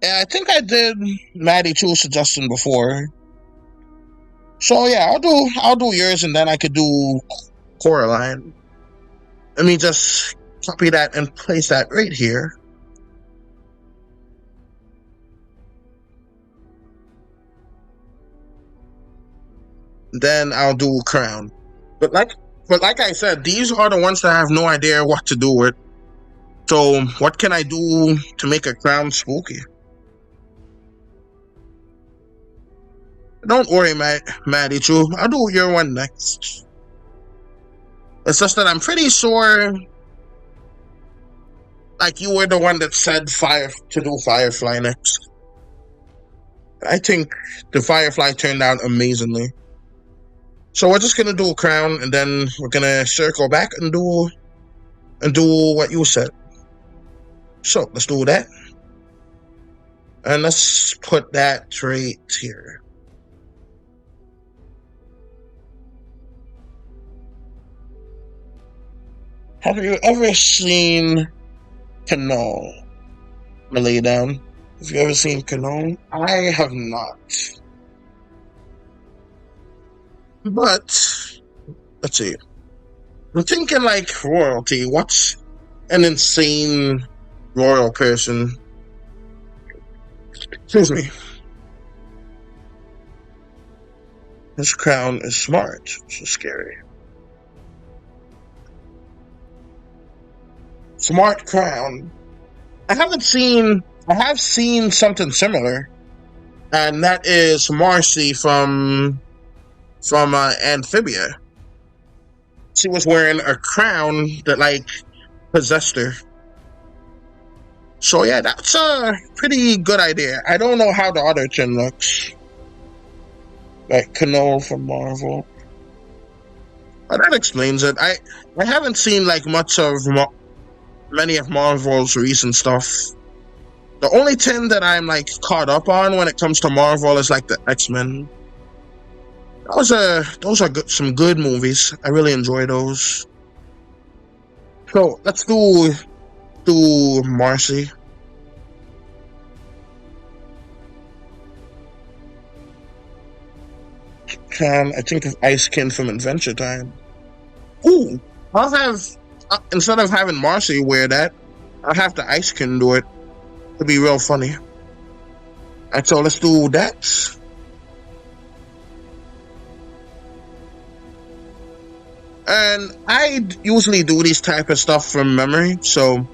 A: Yeah, I think I did Maddie 2 suggestion before. So yeah, I'll do yours and then I could do Coraline. Let me just copy that and place that right here. Then I'll do crown. But like I said, these are the ones that I have no idea what to do with. So what can I do to make a crown spooky? Don't worry, Maddie True. I'll do your one next. It's just that I'm pretty sure, like, you were the one that said to do Firefly next. I think the Firefly turned out amazingly. So we're just gonna do a crown, and then we're gonna circle back and do what you said. So let's do that, and let's put that right here. Have you ever seen Canoe? I'm gonna lay down. Have you ever seen Canoe? I have not. But, let's see. I'm thinking like royalty. What's an insane royal person? Excuse me. This crown is smart. So scary. Smart crown. I have seen something similar, and that is Marcy from Amphibia. She was wearing a crown that like possessed her. So yeah, that's a pretty good idea. I don't know how the other chin looks. Like Canoe from Marvel. But that explains it. I haven't seen like much of many of Marvel's recent stuff. The only thing that I'm like caught up on when it comes to Marvel is like the X-Men. Those are good, some good movies. I really enjoy those. So let's do Marcy. I think of Ice King from Adventure Time. Ooh, I'll have instead of having Marcy wear that, I'll have the Ice King do it. It'll be real funny. And so let's do that. And I usually do these type of stuff from memory, so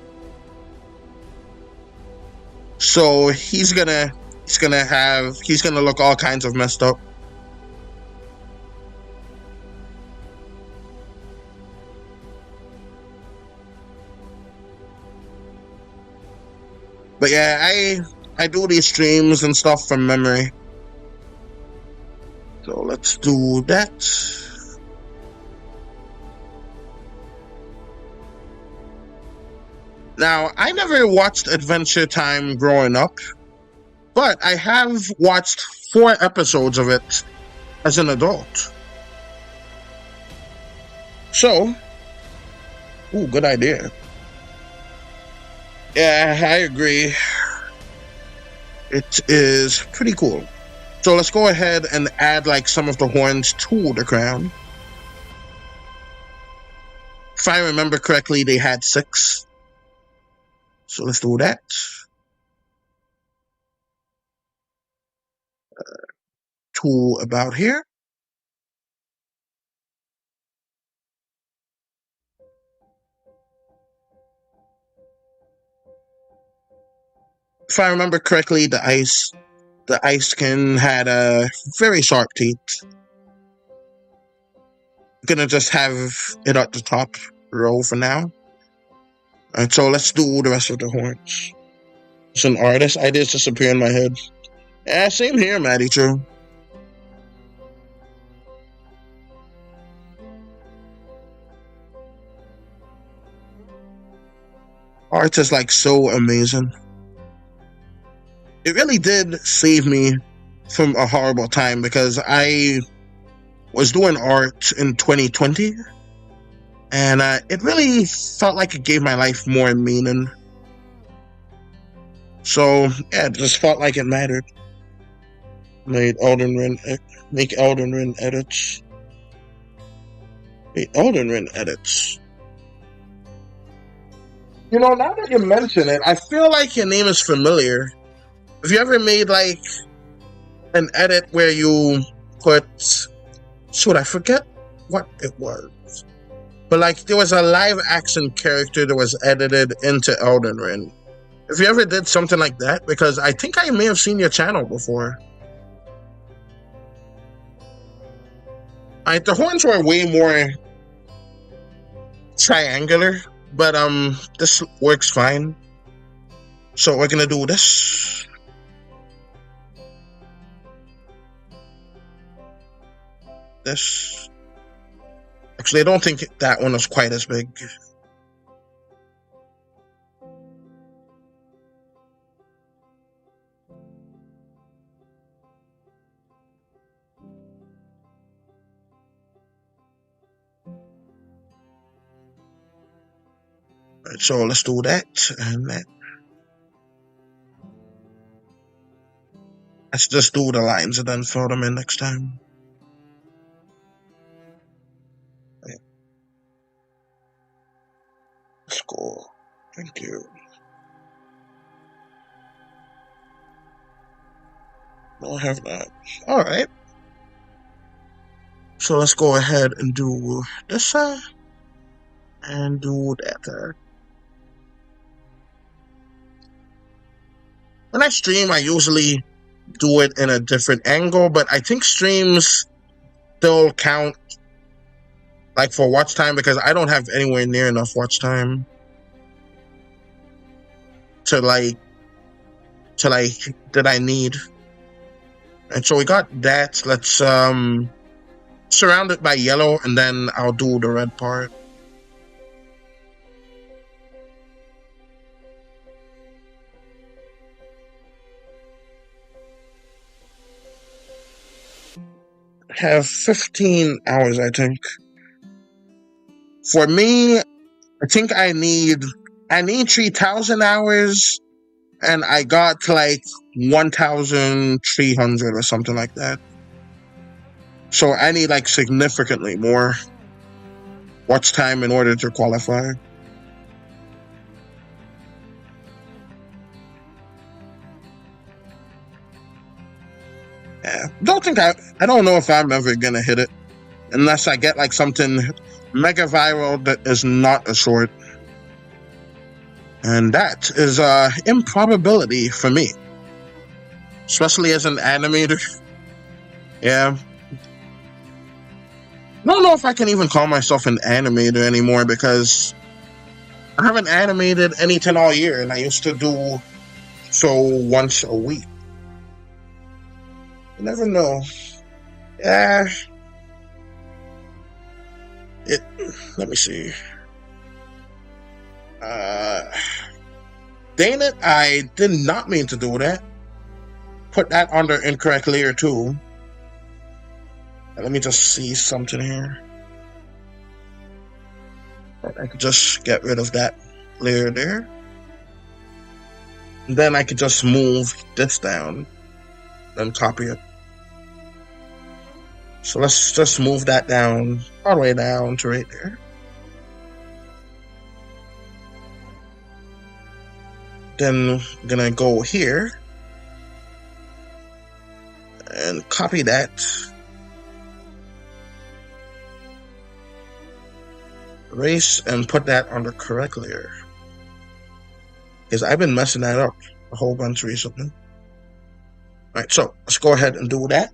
A: he's gonna look all kinds of messed up. But yeah, I do these streams and stuff from memory. So let's do that. Now, I never watched Adventure Time growing up, but I have watched 4 episodes of it as an adult. So, ooh, good idea. Yeah, I agree. It is pretty cool. So let's go ahead and add like some of the horns to the crown. If I remember correctly, they had 6. So let's do that. 2 about here. If I remember correctly, the ice skin had a very sharp teeth. I'm gonna just have it at the top row for now. Alright, so let's do the rest of the horns. It's an artist. Ideas just appear in my head. Yeah, same here, Maddie, true. Art is like so amazing. It really did save me from a horrible time because I was doing art in 2020 and it really felt like it gave my life more meaning. So yeah, it just felt like it mattered. Make Elden Ring edits. Make Elden Ring edits. You know, now that you mention it, I feel like your name is familiar. Have you ever made like an edit where you put, shoot, I forget what it was, but like there was a live action character that was edited into Elden Ring. If you ever did something like that, because I think I may have seen your channel before. The horns were way more triangular, but this works fine. So we're gonna do this. This. Actually, I don't think that one was quite as big. Right, so let's do that and that. Let's just do the lines and then fill them in next time. Right. Let's go. Thank you. No, I have not. Alright. So let's go ahead and do this and do that. When I stream, I usually do it in a different angle, but I think streams still count like for watch time because I don't have anywhere near enough watch time to like that I need. And so we got that. Let's surround it by yellow and then I'll do the red part. Have 15 hours, I think. For me, I think I need 3,000 hours, and I got like 1,300 or something like that. So I need like significantly more watch time in order to qualify. Yeah, I don't know if I'm ever gonna hit it unless I get like something mega viral that is not a short. And that is improbability for me. Especially as an animator. Yeah. I don't know if I can even call myself an animator anymore because I haven't animated anything all year and I used to do so once a week. You never know. Yeah. Let me see. Dang it, I did not mean to do that. Put that under incorrect layer too. Let me just see something here. I could just get rid of that layer there. And then I could just move this down and copy it. So let's just move that down, all the way down to right there. Then I'm gonna go here and copy that. Erase and put that on the correct layer. Because I've been messing that up a whole bunch recently. Alright, so let's go ahead and do that.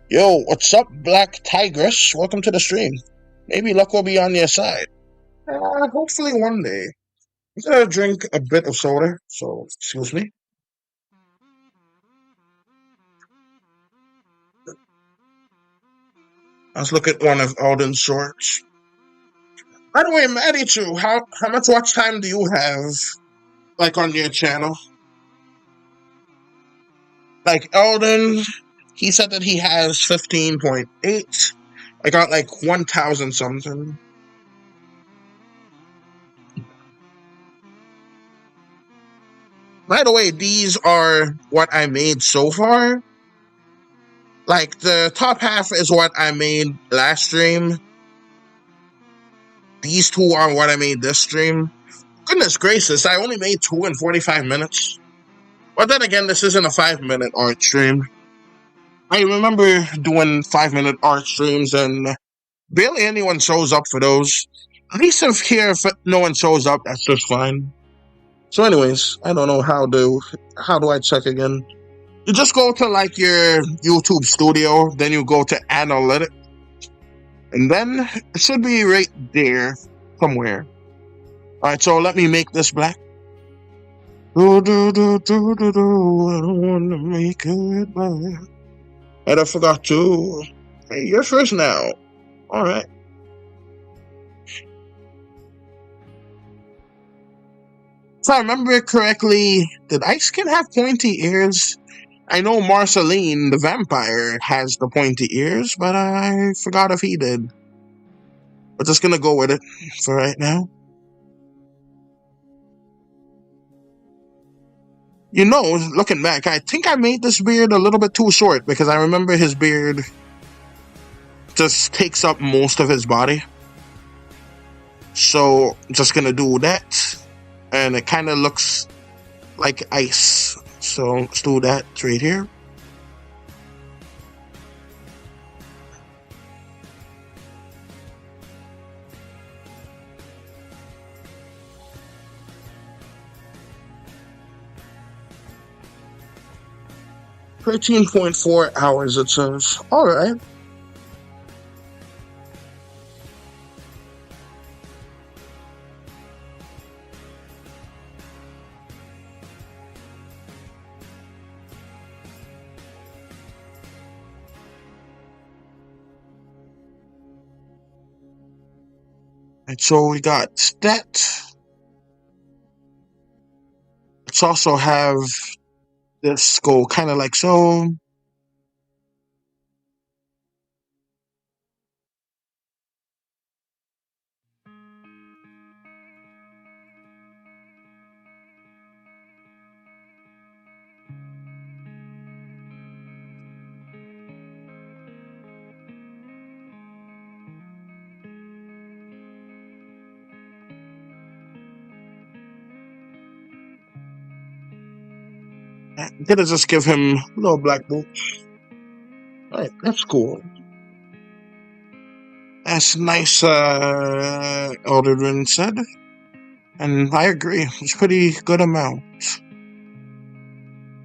A: Yo, what's up, Black Tigress? Welcome to the stream. Maybe luck will be on your side. Hopefully one day. I'm gonna drink a bit of soda, so excuse me. Let's look at one of Alden's shorts. By the way, Maddie True, how much watch time do you have, like, on your channel? Like, Alden, he said that he has 15.8. I got like 1,000 something. By the way, these are what I made so far. Like, the top half is what I made last stream. These two are what I made this stream. Goodness gracious, I only made 2 in 45 minutes. But then again, this isn't a 5-minute art stream. I remember doing 5-minute art streams and barely anyone shows up for those. At least if no one shows up, that's just fine. So anyways, I don't know how do I check again? You just go to like your YouTube studio, then you go to analytics, and then it should be right there somewhere. Alright, so let me make this black. I don't wanna make it black. And I forgot to. Hey, you're first now. Alright. If I remember correctly, did Ice Skin have pointy ears? I know Marceline, the vampire, has the pointy ears, but I forgot if he did. We're just gonna go with it for right now. You know, looking back, I think I made this beard a little bit too short because I remember his beard just takes up most of his body. So, just gonna do that. And it kind of looks like ice. So, let's do that right here. "13.4 hours," it says. Alright. And so we got that. Let's also have this go kind of like so. I'm gonna just give him a little black boots. Alright, that's cool. That's nice, Elderman said. And I agree, it's a pretty good amount.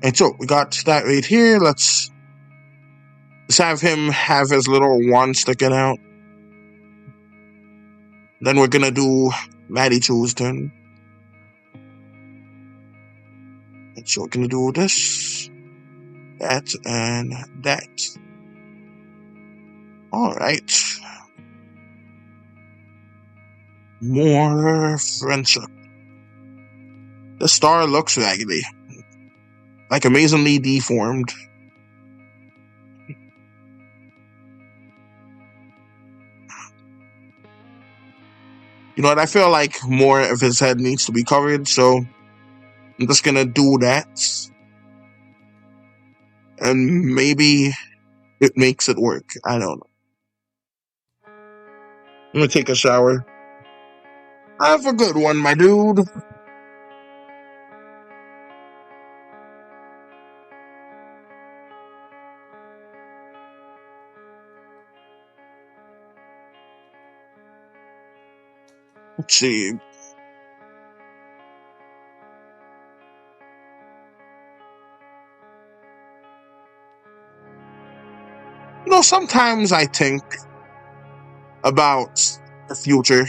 A: And so, we got that right here. Let's have him have his little wand sticking out. Then we're gonna do Maddie Chu's turn. And so we're gonna do this, that, and that. Alright. More friendship. The star looks raggedy, like amazingly deformed. You know what? I feel like more of his head needs to be covered, so I'm just gonna do that. And maybe it makes it work. I don't know. I'm gonna take a shower. Have a good one, my dude. Let's see. You know, sometimes I think about the future.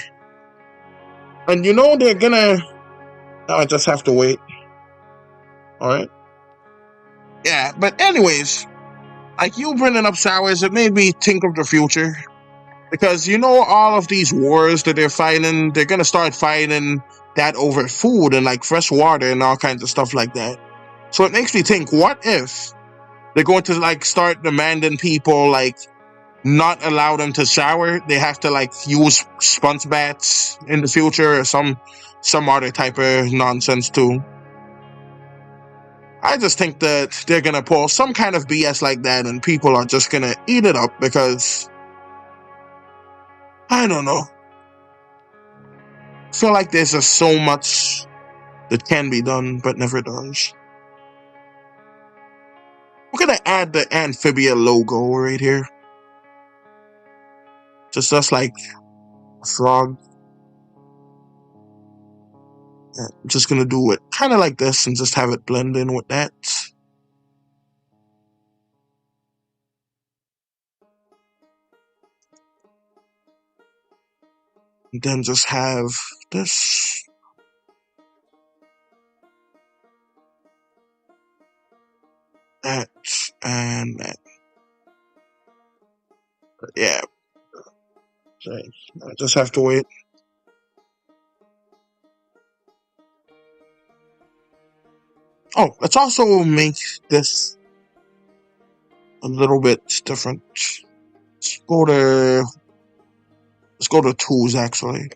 A: And you know they're gonna... Now I just have to wait. Alright? Yeah, but anyways, like you bringing up showers, it made me think of the future. Because you know all of these wars that they're fighting, they're gonna start fighting that over food and like fresh water and all kinds of stuff like that. So it makes me think, what if they're going to like start demanding people like not allow them to shower? They have to like use sponge baths in the future or some other type of nonsense too. I just think that they're gonna pull some kind of BS like that and people are just gonna eat it up because I don't know. I feel like there's just so much that can be done but never does. We're gonna add the amphibian logo right here. Just like a frog. Yeah, I'm just gonna do it kind of like this and just have it blend in with that. And then just have this. That and that. Yeah. I just have to wait. Oh, let's also make this a little bit different. Let's go to tools actually.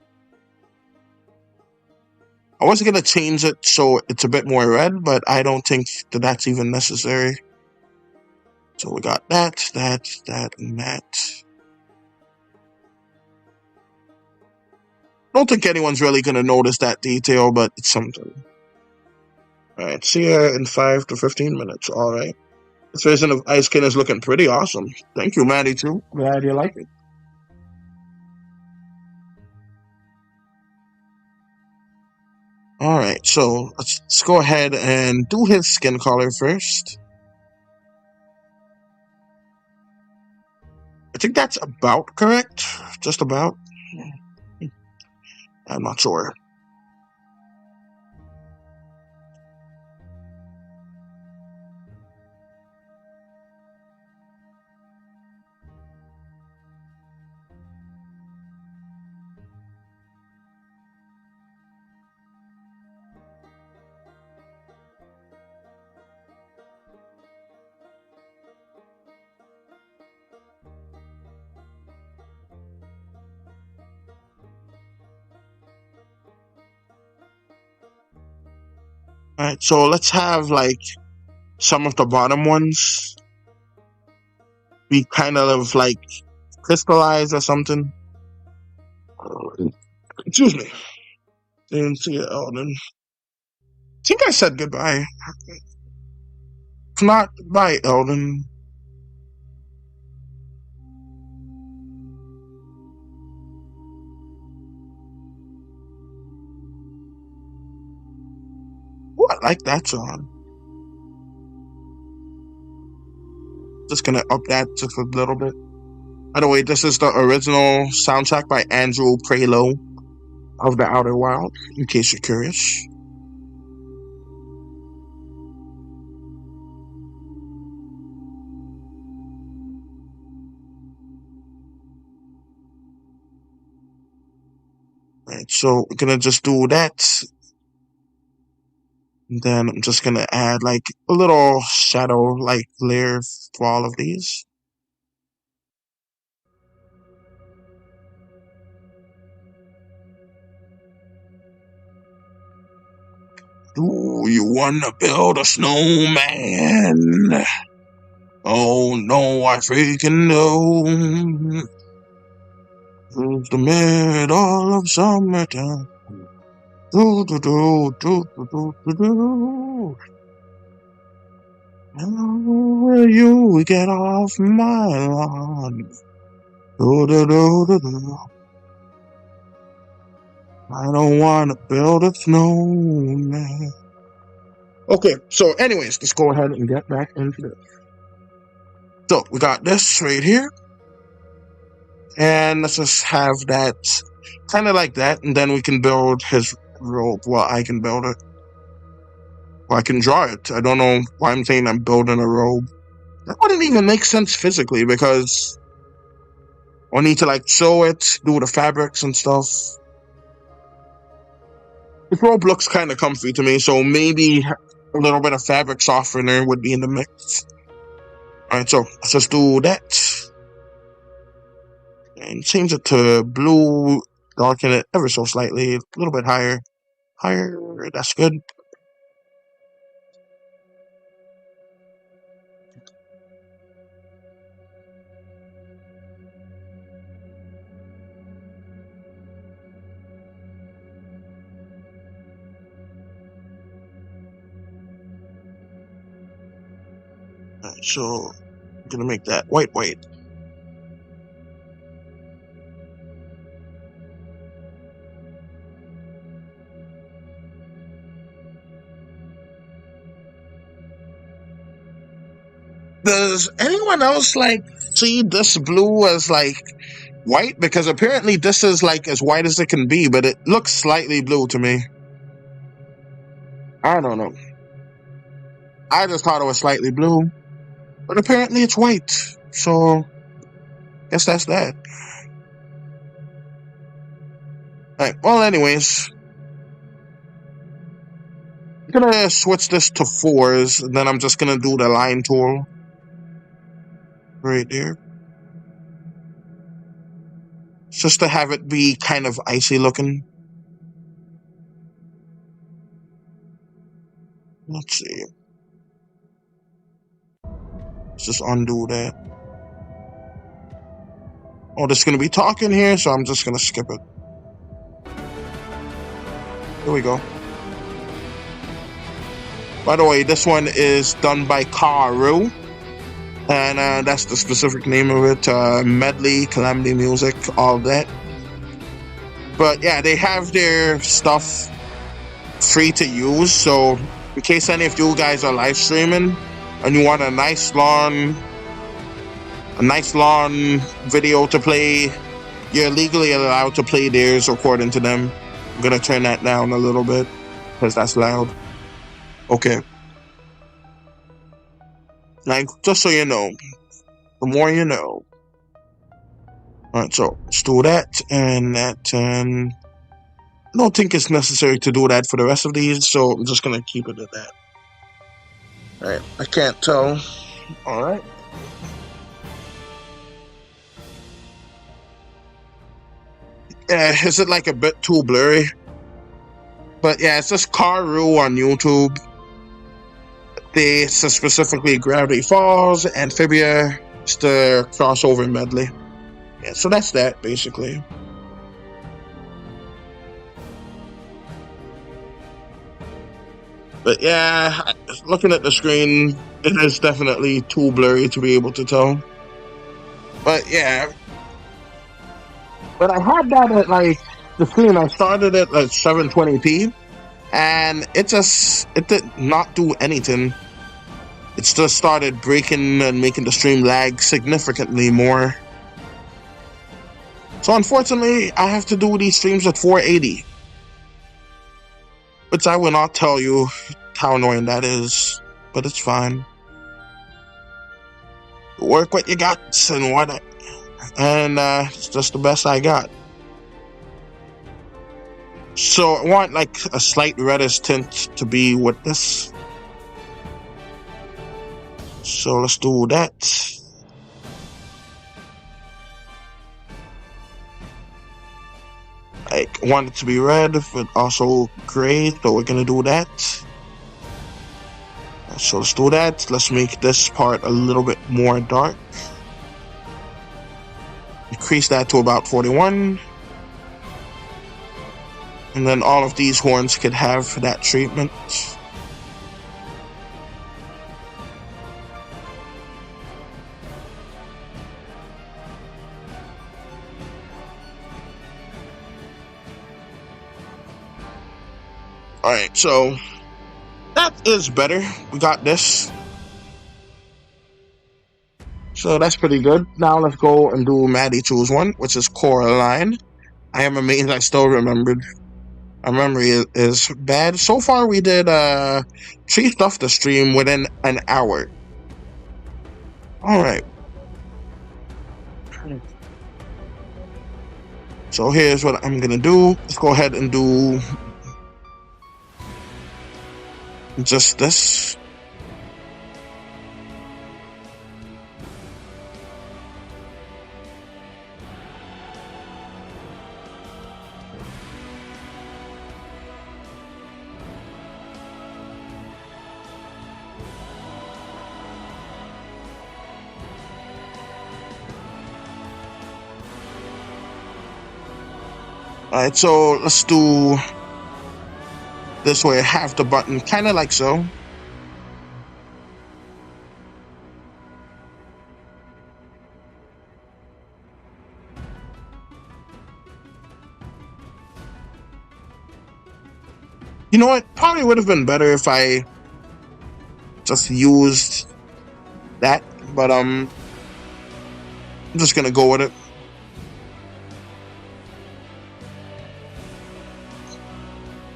A: I was gonna change it so it's a bit more red, but I don't think that that's even necessary. So we got that, and that. I don't think anyone's really gonna notice that detail, but it's something. Alright, see you in 5 to 15 minutes. Alright. This version of Ice Skin is looking pretty awesome. Thank you, Maddie, too. Glad you like it. Alright, so let's go ahead and do his skin color first. I think that's about correct. Just about. I'm not sure. Alright, so let's have like some of the bottom ones be kind of like crystallized or something. Excuse me. Didn't see it, Elden. I think I said goodbye. If not, bye, Elden. Oh, I like that song. Just gonna up that just a little bit. By the way, this is the original soundtrack by Andrew Prelo of The Outer Wild, in case you're curious. Right, so we're gonna just do that. And then I'm just gonna add like a little shadow like layer for all of these. Do you wanna build a snowman? Oh no, I freaking know. It's the middle of summertime. Do do do do do do do do. Now you get off my lawn. Do do do do do. I don't wanna build a snowman. Okay, so anyways, let's go ahead and get back into this. So we got this right here. And let's just have that kind of like that, and then we can build his robe. Well, I can build it. Well, I can draw it. I don't know why I'm saying I'm building a robe. That wouldn't even make sense physically because I'll need to like sew it, do the fabrics and stuff. This robe looks kind of comfy to me, so maybe a little bit of fabric softener would be in the mix. Alright, so let's just do that. And change it to blue, darken it ever so slightly, a little bit higher. Higher, that's good. Alright, so I'm gonna make that white. Does anyone else like see this blue as like white? Because apparently this is like as white as it can be, but it looks slightly blue to me. I don't know. I just thought it was slightly blue, but apparently it's white. So guess that's that. Alright, well anyways. I'm gonna switch this to 4s, and then I'm just gonna do the line tool. Right there. Just to have it be kind of icy looking. Let's see. Let's just undo that. Oh, there's gonna be talking here, so I'm just gonna skip it. Here we go. By the way, this one is done by Karu. And that's the specific name of it. Medley, Calamity Music, all that. But yeah, they have their stuff free to use. So in case any of you guys are live streaming and you want a nice long video to play, you're legally allowed to play theirs according to them. I'm gonna turn that down a little bit because that's loud. Okay. Like, just so you know, the more you know. Alright, so let's do that and that, and I don't think it's necessary to do that for the rest of these, so I'm just gonna keep it at that. Alright, I can't tell. Alright. Is it like a bit too blurry? But yeah, it's just Karu on YouTube. They specifically Gravity Falls, Amphibia, it's the crossover medley. Yeah, so that's that basically. But yeah, looking at the screen, it is definitely too blurry to be able to tell. But yeah. But I had that at like the screen. I started it at 720p. And it did not do anything. It just started breaking and making the stream lag significantly more. So unfortunately, I have to do these streams at 480. Which I will not tell you how annoying that is, but it's fine. Work what you got and what, and it's just the best I got. So I want like a slight reddish tint to be with this. So let's do that. I want it to be red, but also gray, so we're gonna do that. So let's do that. Let's make this part a little bit more dark. Increase that to about 41. And then all of these horns could have that treatment. Alright, so that is better. We got this. So that's pretty good. Now let's go and do Maddie choose one, which is Coraline. I am amazed I still remembered. Our memory is bad. So far we did 3 stuff to stream within an hour. Alright. So here's what I'm gonna do. Let's go ahead and do just this. Alright, so let's do this way, half the button, kind of like so. You know what? Probably would have been better if I just used that, but I'm just gonna go with it.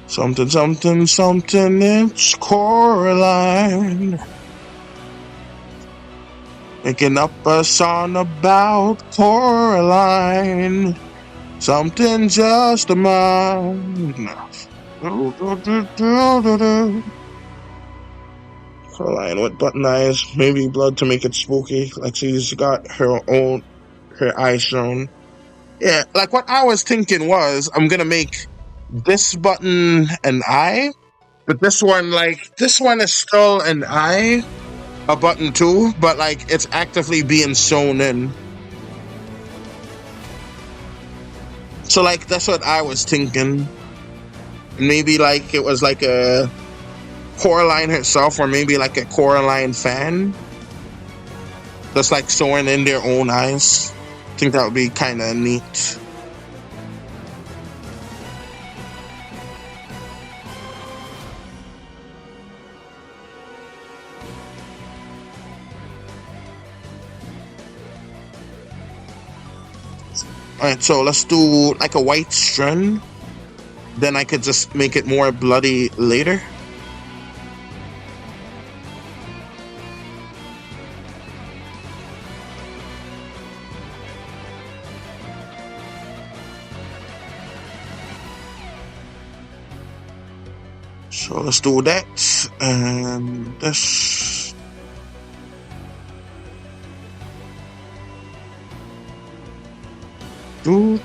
A: Something, something, something, it's Coraline. Making up a song about Coraline. Something just a mine. Coraline with button eyes, maybe blood to make it spooky, like she's got her eyes shown. Yeah, like what I was thinking was, I'm gonna make this button an eye, but this one is still an eye, a button too, but like it's actively being sewn in. So like that's what I was thinking. Maybe like it was like a Coraline herself, or maybe like a Coraline fan that's like sewing in their own eyes. I think that would be kind of neat. Alright, so let's do like a white strand. Then I could just make it more bloody later. So let's do that, and this. Do.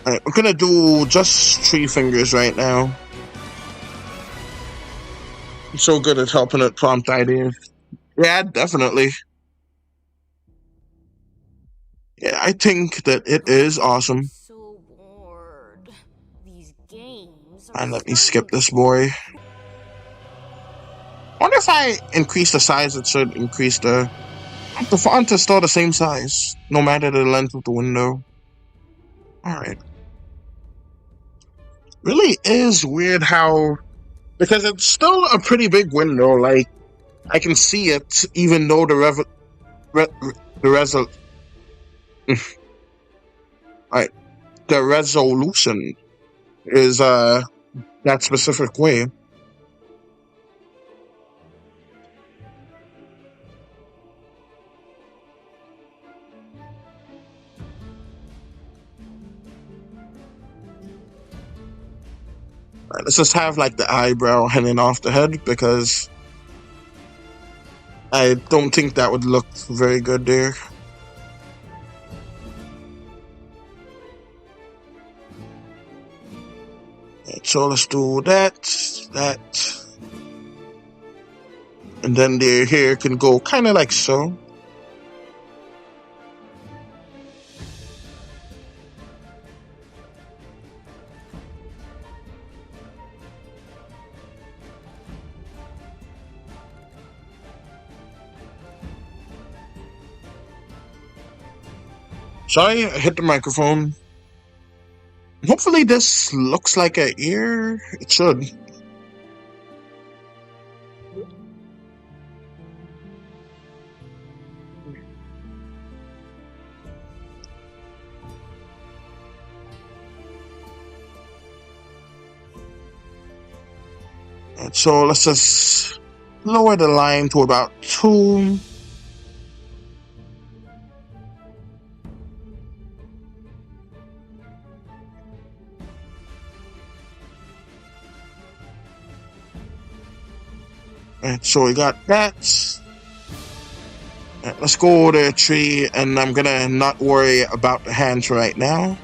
A: Alright, we're gonna do just 3 fingers right now. I'm so good at helping at prompt ideas. Yeah, definitely. Yeah, I think that it is awesome.
B: So bored. These games
A: And let me skip this boy. I wonder if I increase the size, it should increase the The font is still the same size, no matter the length of the window. Alright. Really is weird how, because it's still a pretty big window, like, I can see it even though the right, the resolution is that specific way. Right, let's just have like the eyebrow hanging off the head because I don't think that would look very good there. Right, so let's do that. And then their hair can go kind of like so. Sorry, I hit the microphone. Hopefully this looks like an ear. It should. And so let's just lower the line to about 2. And so we got that. Right, let's go to the tree, and I'm gonna not worry about the hands right now.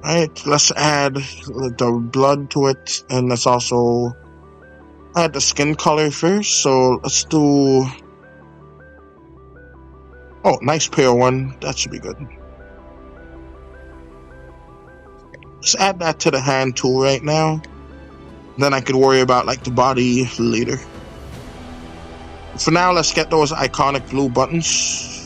A: Alright, let's add the blood to it, and let's also add the skin color first. So let's do... Oh, nice pale one. That should be good. Let's add that to the hand tool right now. Then I could worry about like the body later. For now, let's get those iconic blue buttons.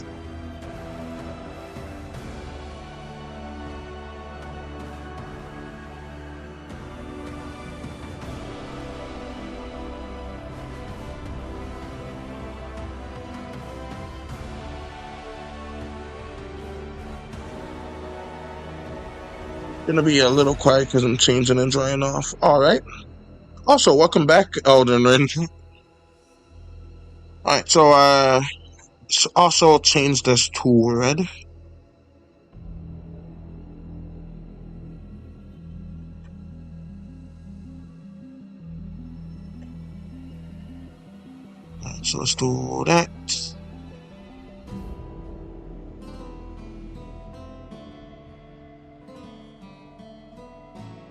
A: Gonna be a little quiet because I'm changing and drying off. Alright. Also, welcome back, Elden Ring. Alright, so let's also change this to red. Alright, so let's do that.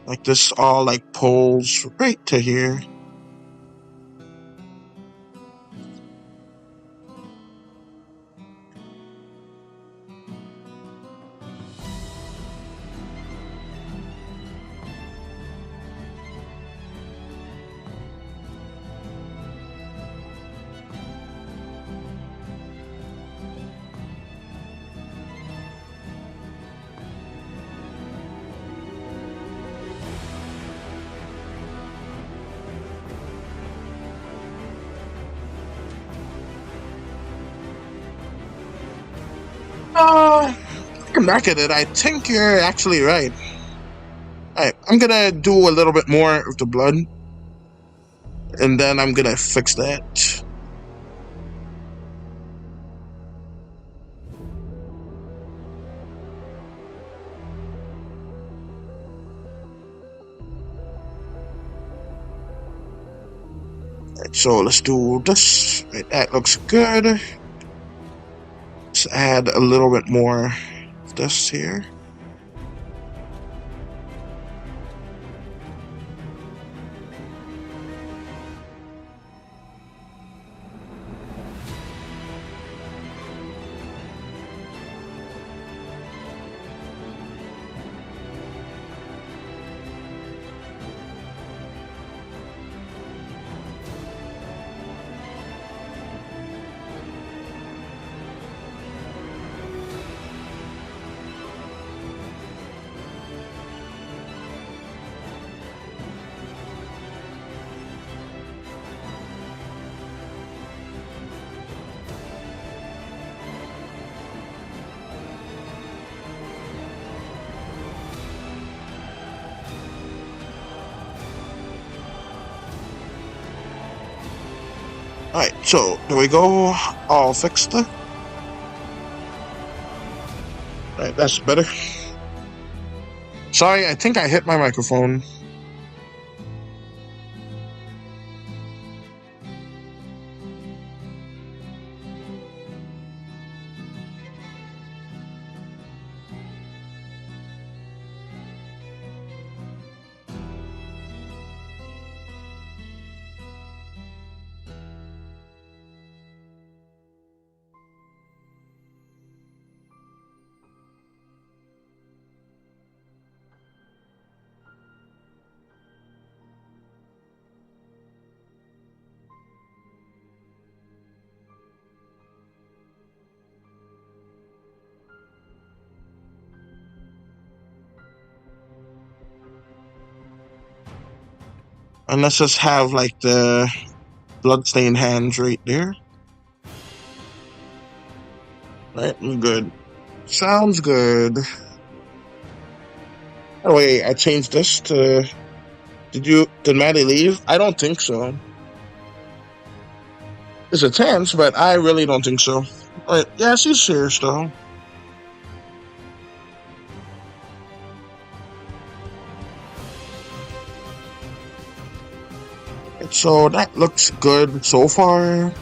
A: Like this all like pulls right to here. Looking back at it, I think you're actually right. Alright, I'm gonna do a little bit more of the blood. And then I'm gonna fix that. Alright, so let's do this. Right, that looks good. Let's add a little bit more of this here. Alright, so there we go. All fixed it. Alright, that's better. Sorry, I think I hit my microphone. And let's just have like the bloodstained hands right there. Right, we're good. Sounds good. By the way, I changed this to... Did Maddie leave? I don't think so. It's a tense, but I really don't think so. But yeah, she's here still. So that looks good so far.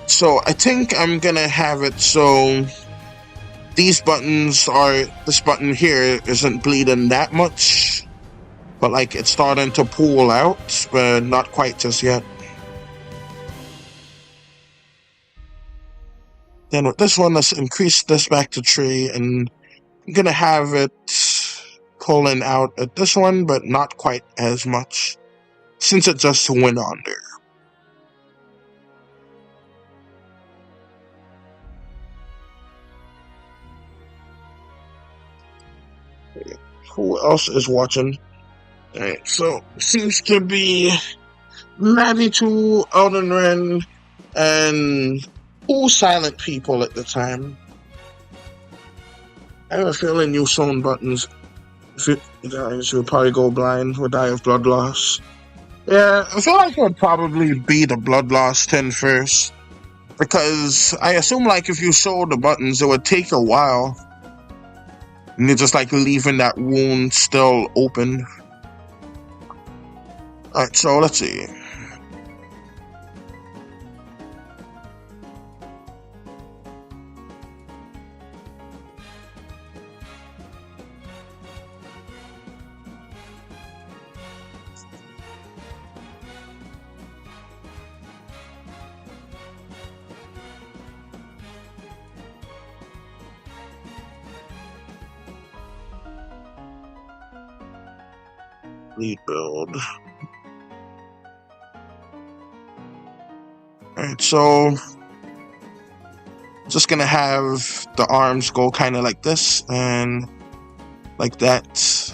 A: So I think I'm gonna have it so these buttons are, this button here isn't bleeding that much, but like it's starting to pool out, but not quite just yet. Then with this one, let's increase this back to 3, and I'm gonna have it pulling out at this one, but not quite as much, since it just went on there. Who else is watching? Alright, so seems to be Maddie 2, Elden Ring, and 2 silent people at the time. I have a feeling you zone buttons, if you guys will probably go blind or die of blood loss. Yeah, I feel like it would probably be the blood loss 10 first. Because I assume like if you show the buttons, it would take a while. And you're just like leaving that wound still open. Alright, so let's see. Rebuild. Alright, so just gonna have the arms go kind of like this and like that.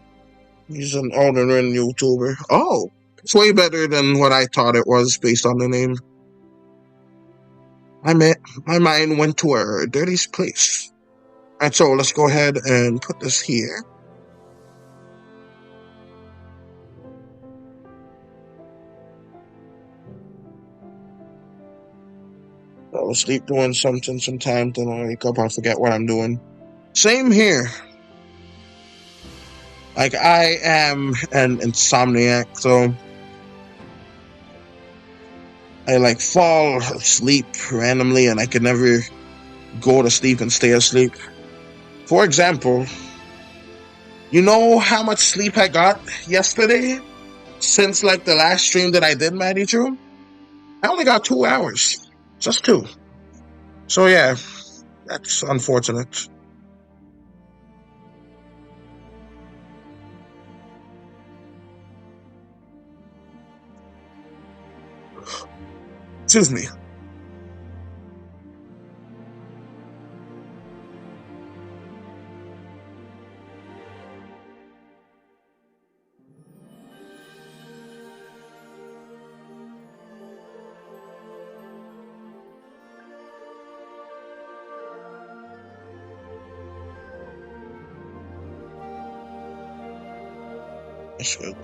A: He's an Elden Ring YouTuber. Oh, it's way better than what I thought it was based on the name. My mind went to a dirty place. Alright, so let's go ahead and put this here. I'll sleep doing something sometimes, then I'll wake up and forget what I'm doing. Same here. Like, I am an insomniac, so I like fall asleep randomly and I can never go to sleep and stay asleep. For example, you know how much sleep I got yesterday? Since like the last stream that I did, Maddie True? I only got 2 hours. Just 2. So yeah, that's unfortunate. Excuse me. That's good.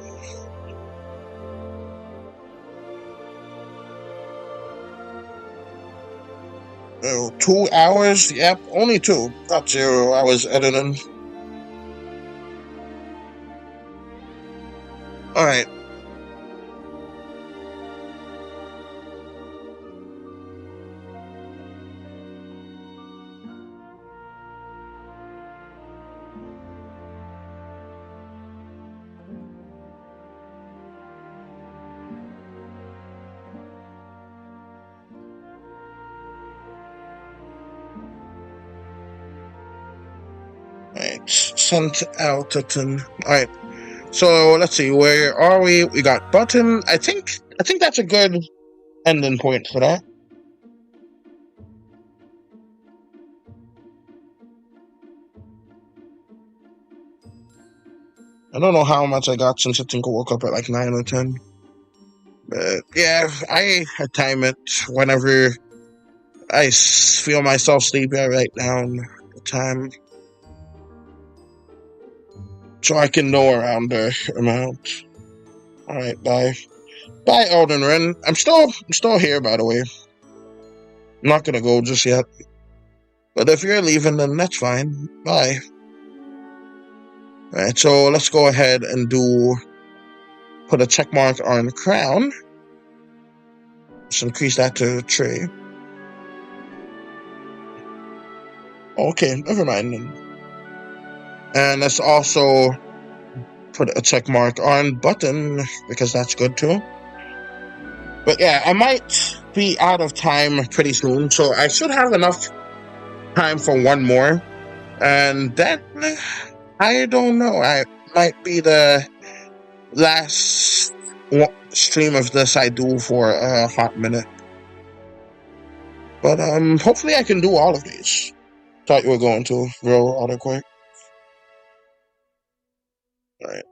A: Oh, 2 hours? Yep, only 2. Not 0. I was editing. Alright. Alright, sent out to 10. Alright, so let's see, where are we? We got button. I think that's a good ending point for that. I don't know how much I got since I think I woke up at like 9 or 10. But yeah, I time it whenever I feel myself sleepy. I write down the time so I can know around the amount. Alright, bye. Bye, Elden Ring. I'm still here, by the way. I'm not gonna go just yet. But if you're leaving, then that's fine. Bye. Alright, so let's go ahead and put a check mark on crown. Let's increase that to 3. Okay, never mind then. And let's also put a check mark on button, because that's good too. But yeah, I might be out of time pretty soon, so I should have enough time for one more. And then, I don't know, I might be the last stream of this I do for a hot minute. But hopefully I can do all of these. Thought you were going to real auto quick. Alright.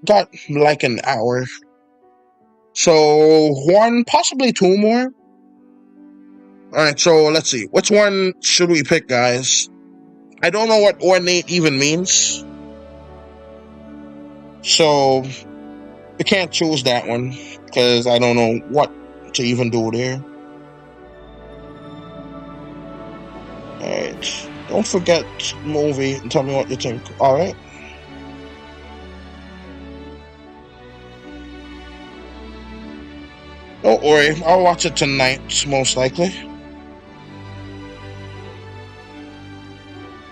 A: Got like an hour. So 1, possibly 2 more. Alright, so let's see. Which one should we pick, guys? I don't know what ornate even means. So I can't choose that one because I don't know what to even do there. Alright. Don't forget movie and tell me what you think. Alright. Don't worry, I'll watch it tonight, most likely.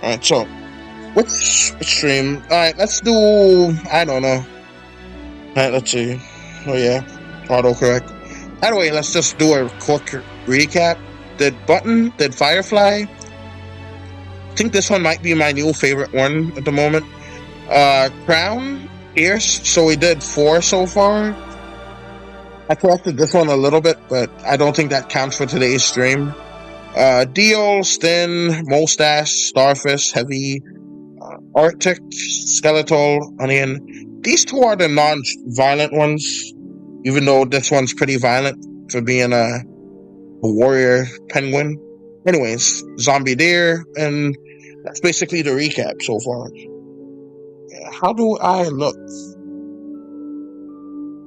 A: Alright, so which stream? Alright, let's do, I don't know. Alright, let's see. Oh yeah, autocorrect. By the way, let's just do a quick recap. Did Firefly? I think this one might be my new favorite one at the moment. Crown, Pierce. So we did 4 so far. I corrected this one a little bit, but I don't think that counts for today's stream. Deal, Stin, Mustache, Starfish, Heavy, Arctic, Skeletal, Onion. These two are the non-violent ones, even though this one's pretty violent for being a warrior penguin. Anyways, zombie deer, and that's basically the recap so far. How do I look?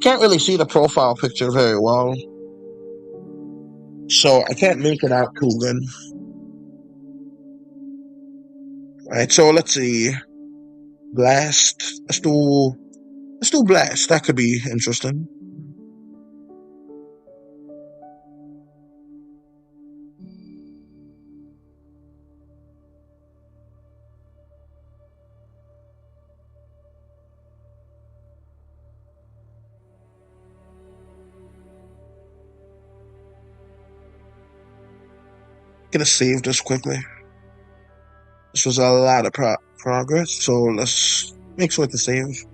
A: Can't really see the profile picture very well, so I can't make it out too good. Alright, so let's see. Blast. Let's do blast. That could be interesting. Gonna save this quickly. This was a lot of progress, so let's make sure to save.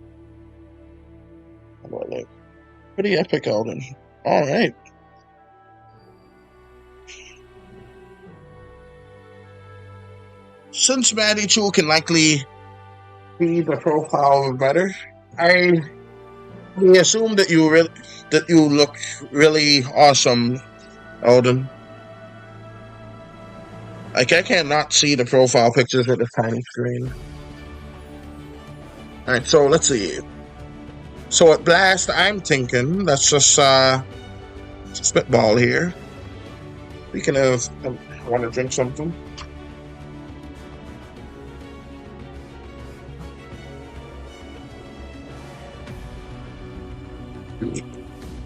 A: Pretty epic, Elden. Alright. Since Maddie Chu can likely see the profile better, I assume that you look really awesome, Elden. Like, I cannot see the profile pictures with this tiny screen. Alright, so let's see. So at Blast, I'm thinking, let's just spitball here. Speaking of, I want to drink something.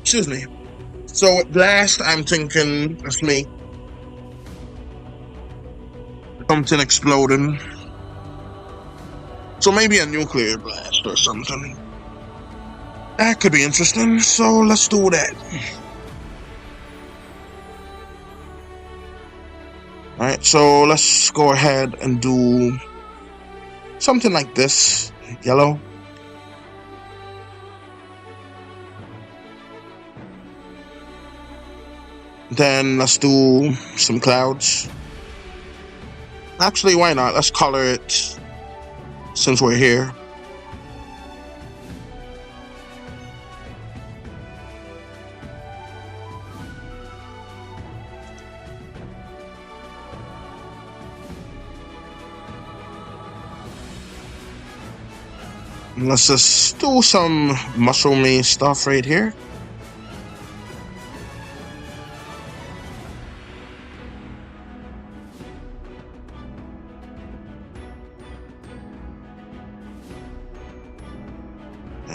A: Excuse me. So at Blast, I'm thinking, let's make something exploding. So maybe a nuclear blast or something. That could be interesting, so let's do that. Alright, so let's go ahead and do something like this. Yellow. Then let's do some clouds. Actually, why not? Let's color it since we're here. Let's just do some mushroomy stuff right here.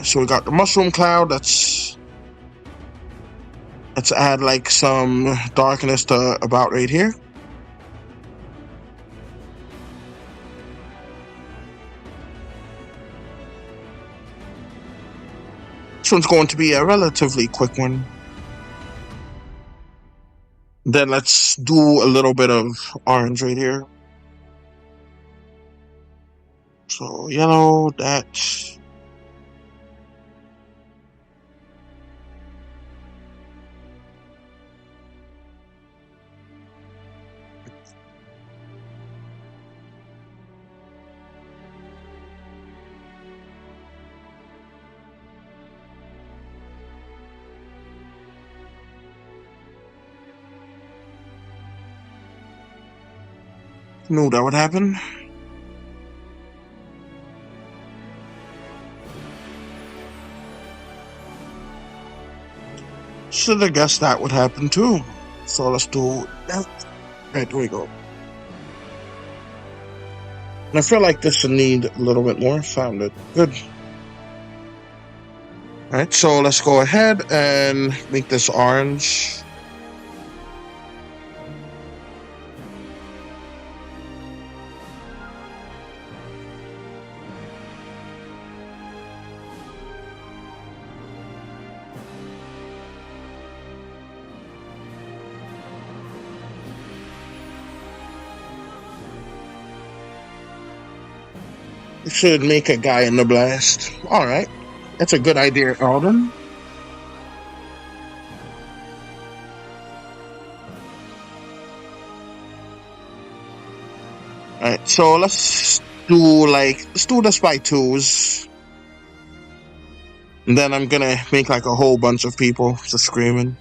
A: So we got the mushroom cloud. Let's add like some darkness to about right here. This one's going to be a relatively quick one. Then let's do a little bit of orange right here. So yellow, that. Knew that would happen. Should have guessed that would happen too. So let's do that. Right, there we go. And I feel like this should need a little bit more. Found it. Good. Alright, so let's go ahead and make this orange. Should make a guy in the blast. Alright. That's a good idea, Alden. Alright, so let's do like, let's do this by twos. And then I'm gonna make like a whole bunch of people just screaming.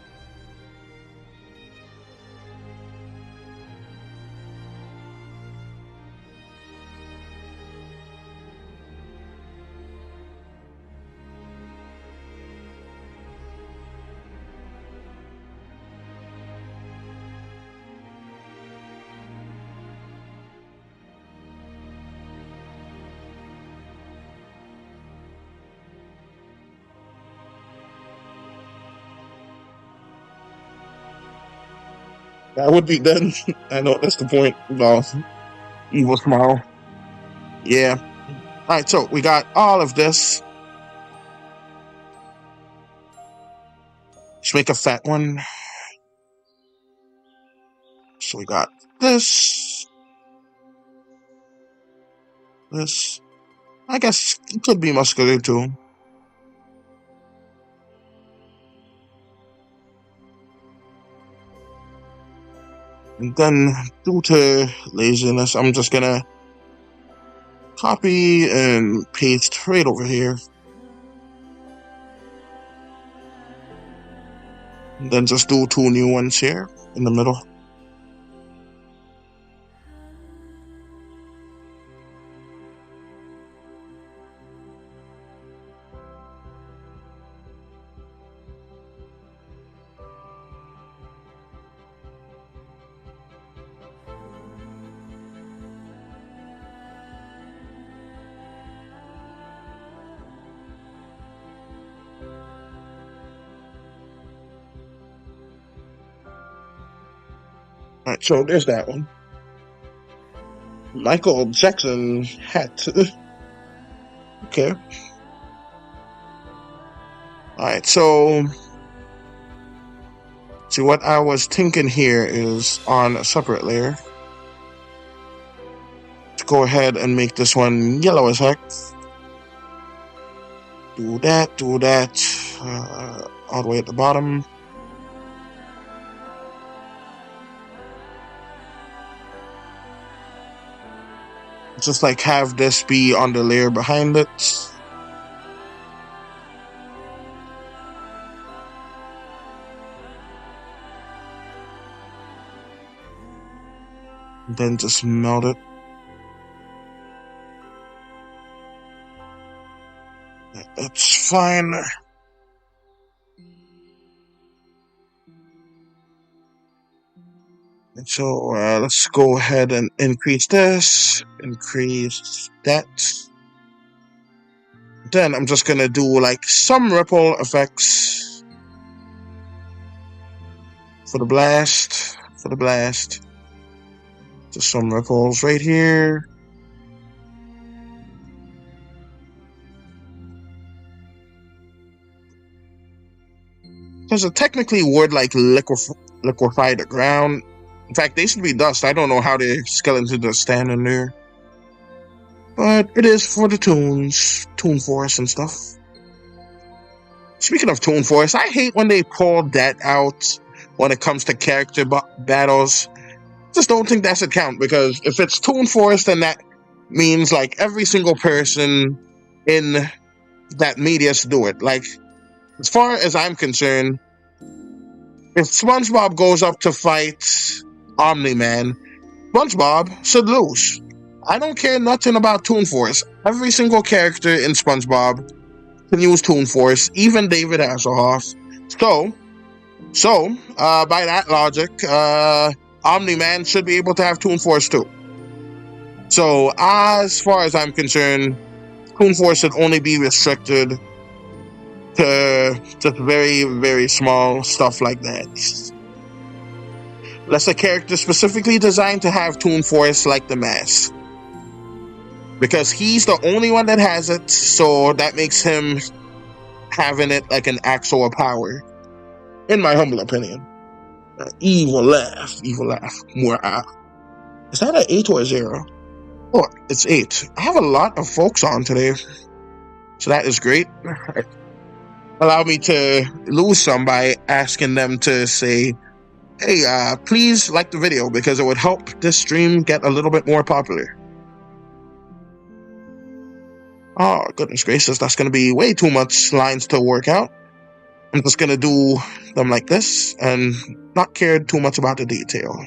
A: That would be done. I know that's the point. Evil smile. Yeah. Alright, so we got all of this. Let's make a fat one. So we got this. This. I guess it could be muscular too. And then, due to laziness, I'm just gonna copy and paste right over here. And then just do 2 new ones here in the middle. Alright, so there's that one. Michael Jackson hat. Okay. Alright, so see what I was thinking here is on a separate layer. Let's go ahead and make this one yellow as heck. Do that, all the way at the bottom. Just like have this be on the layer behind it. Then just melt it. That's fine. And so let's go ahead and increase this, increase that. Then I'm just gonna do like some ripple effects for the blast, Just some ripples right here. Because it technically would like liquefy the ground. In fact, they should be dust. I don't know how the skeletons are standing there. But it is for the tunes, Toon Forest and stuff. Speaking of Toon Forest, I hate when they pull that out when it comes to character battles. Just don't think that should count, because if it's Toon Forest, then that means like every single person in that media should do it. Like, as far as I'm concerned, if SpongeBob goes up to fight Omni-Man, SpongeBob should lose. I don't care nothing about Toon Force. Every single character in SpongeBob can use Toon Force, even David Hasselhoff. So, by that logic, Omni-Man should be able to have Toon Force too. So, as far as I'm concerned, Toon Force should only be restricted to just very, very small stuff like that. Unless a character specifically designed to have Toon Force, like the Mask. Because he's the only one that has it, so that makes him having it like an actual power. In my humble opinion. Evil laugh. More. Is that an 8 or a 0? Oh, it's 8. I have a lot of folks on today, so that is great. Allow me to lose some by asking them to say, hey, please like the video, because it would help this stream get a little bit more popular. Oh, goodness gracious, that's going to be way too much lines to work out. I'm just going to do them like this and not care too much about the detail.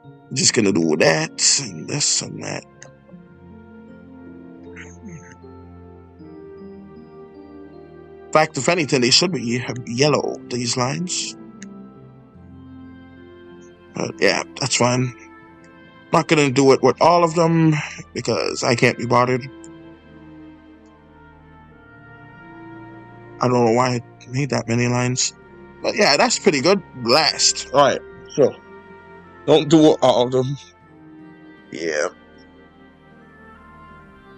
A: I'm just going to do that and this and that. In fact, if anything, they should be yellow, these lines. But yeah, that's fine. Not going to do it with all of them because I can't be bothered. I don't know why I made that many lines. But yeah, that's pretty good. Blast. Alright, so don't do all of them. Yeah.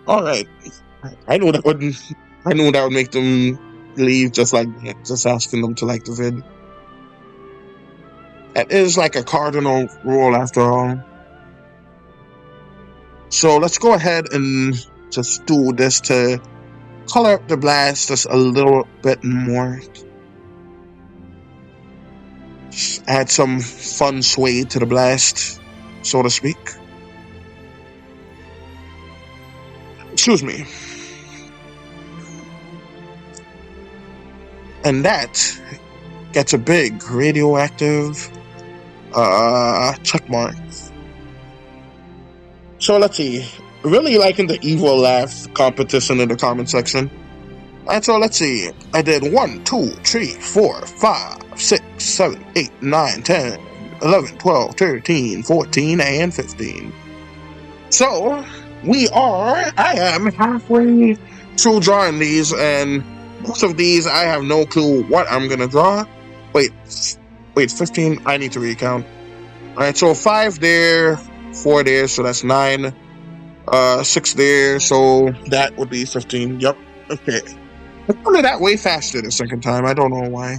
A: Alright. I knew that would make them leave just like that, just asking them to like the vid. That is like a cardinal rule after all. So let's go ahead and just do this to color up the blast just a little bit more. Just add some fun sway to the blast, so to speak. Excuse me. And that gets a big radioactive check mark. So let's see. Really liking the evil laugh competition in the comment section. And so let's see. I did 1, 2, 3, 4, 5, 6, 7, 8, 9, 10, 11, 12, 13, 14, and 15. So I am halfway through drawing these, and most of these I have no clue what I'm gonna draw. Wait, 15. I need to recount. Alright, so 5 there, 4 there, so that's 9. 6 there, so that would be 15. Yep. Okay. I found it that way faster the second time. I don't know why.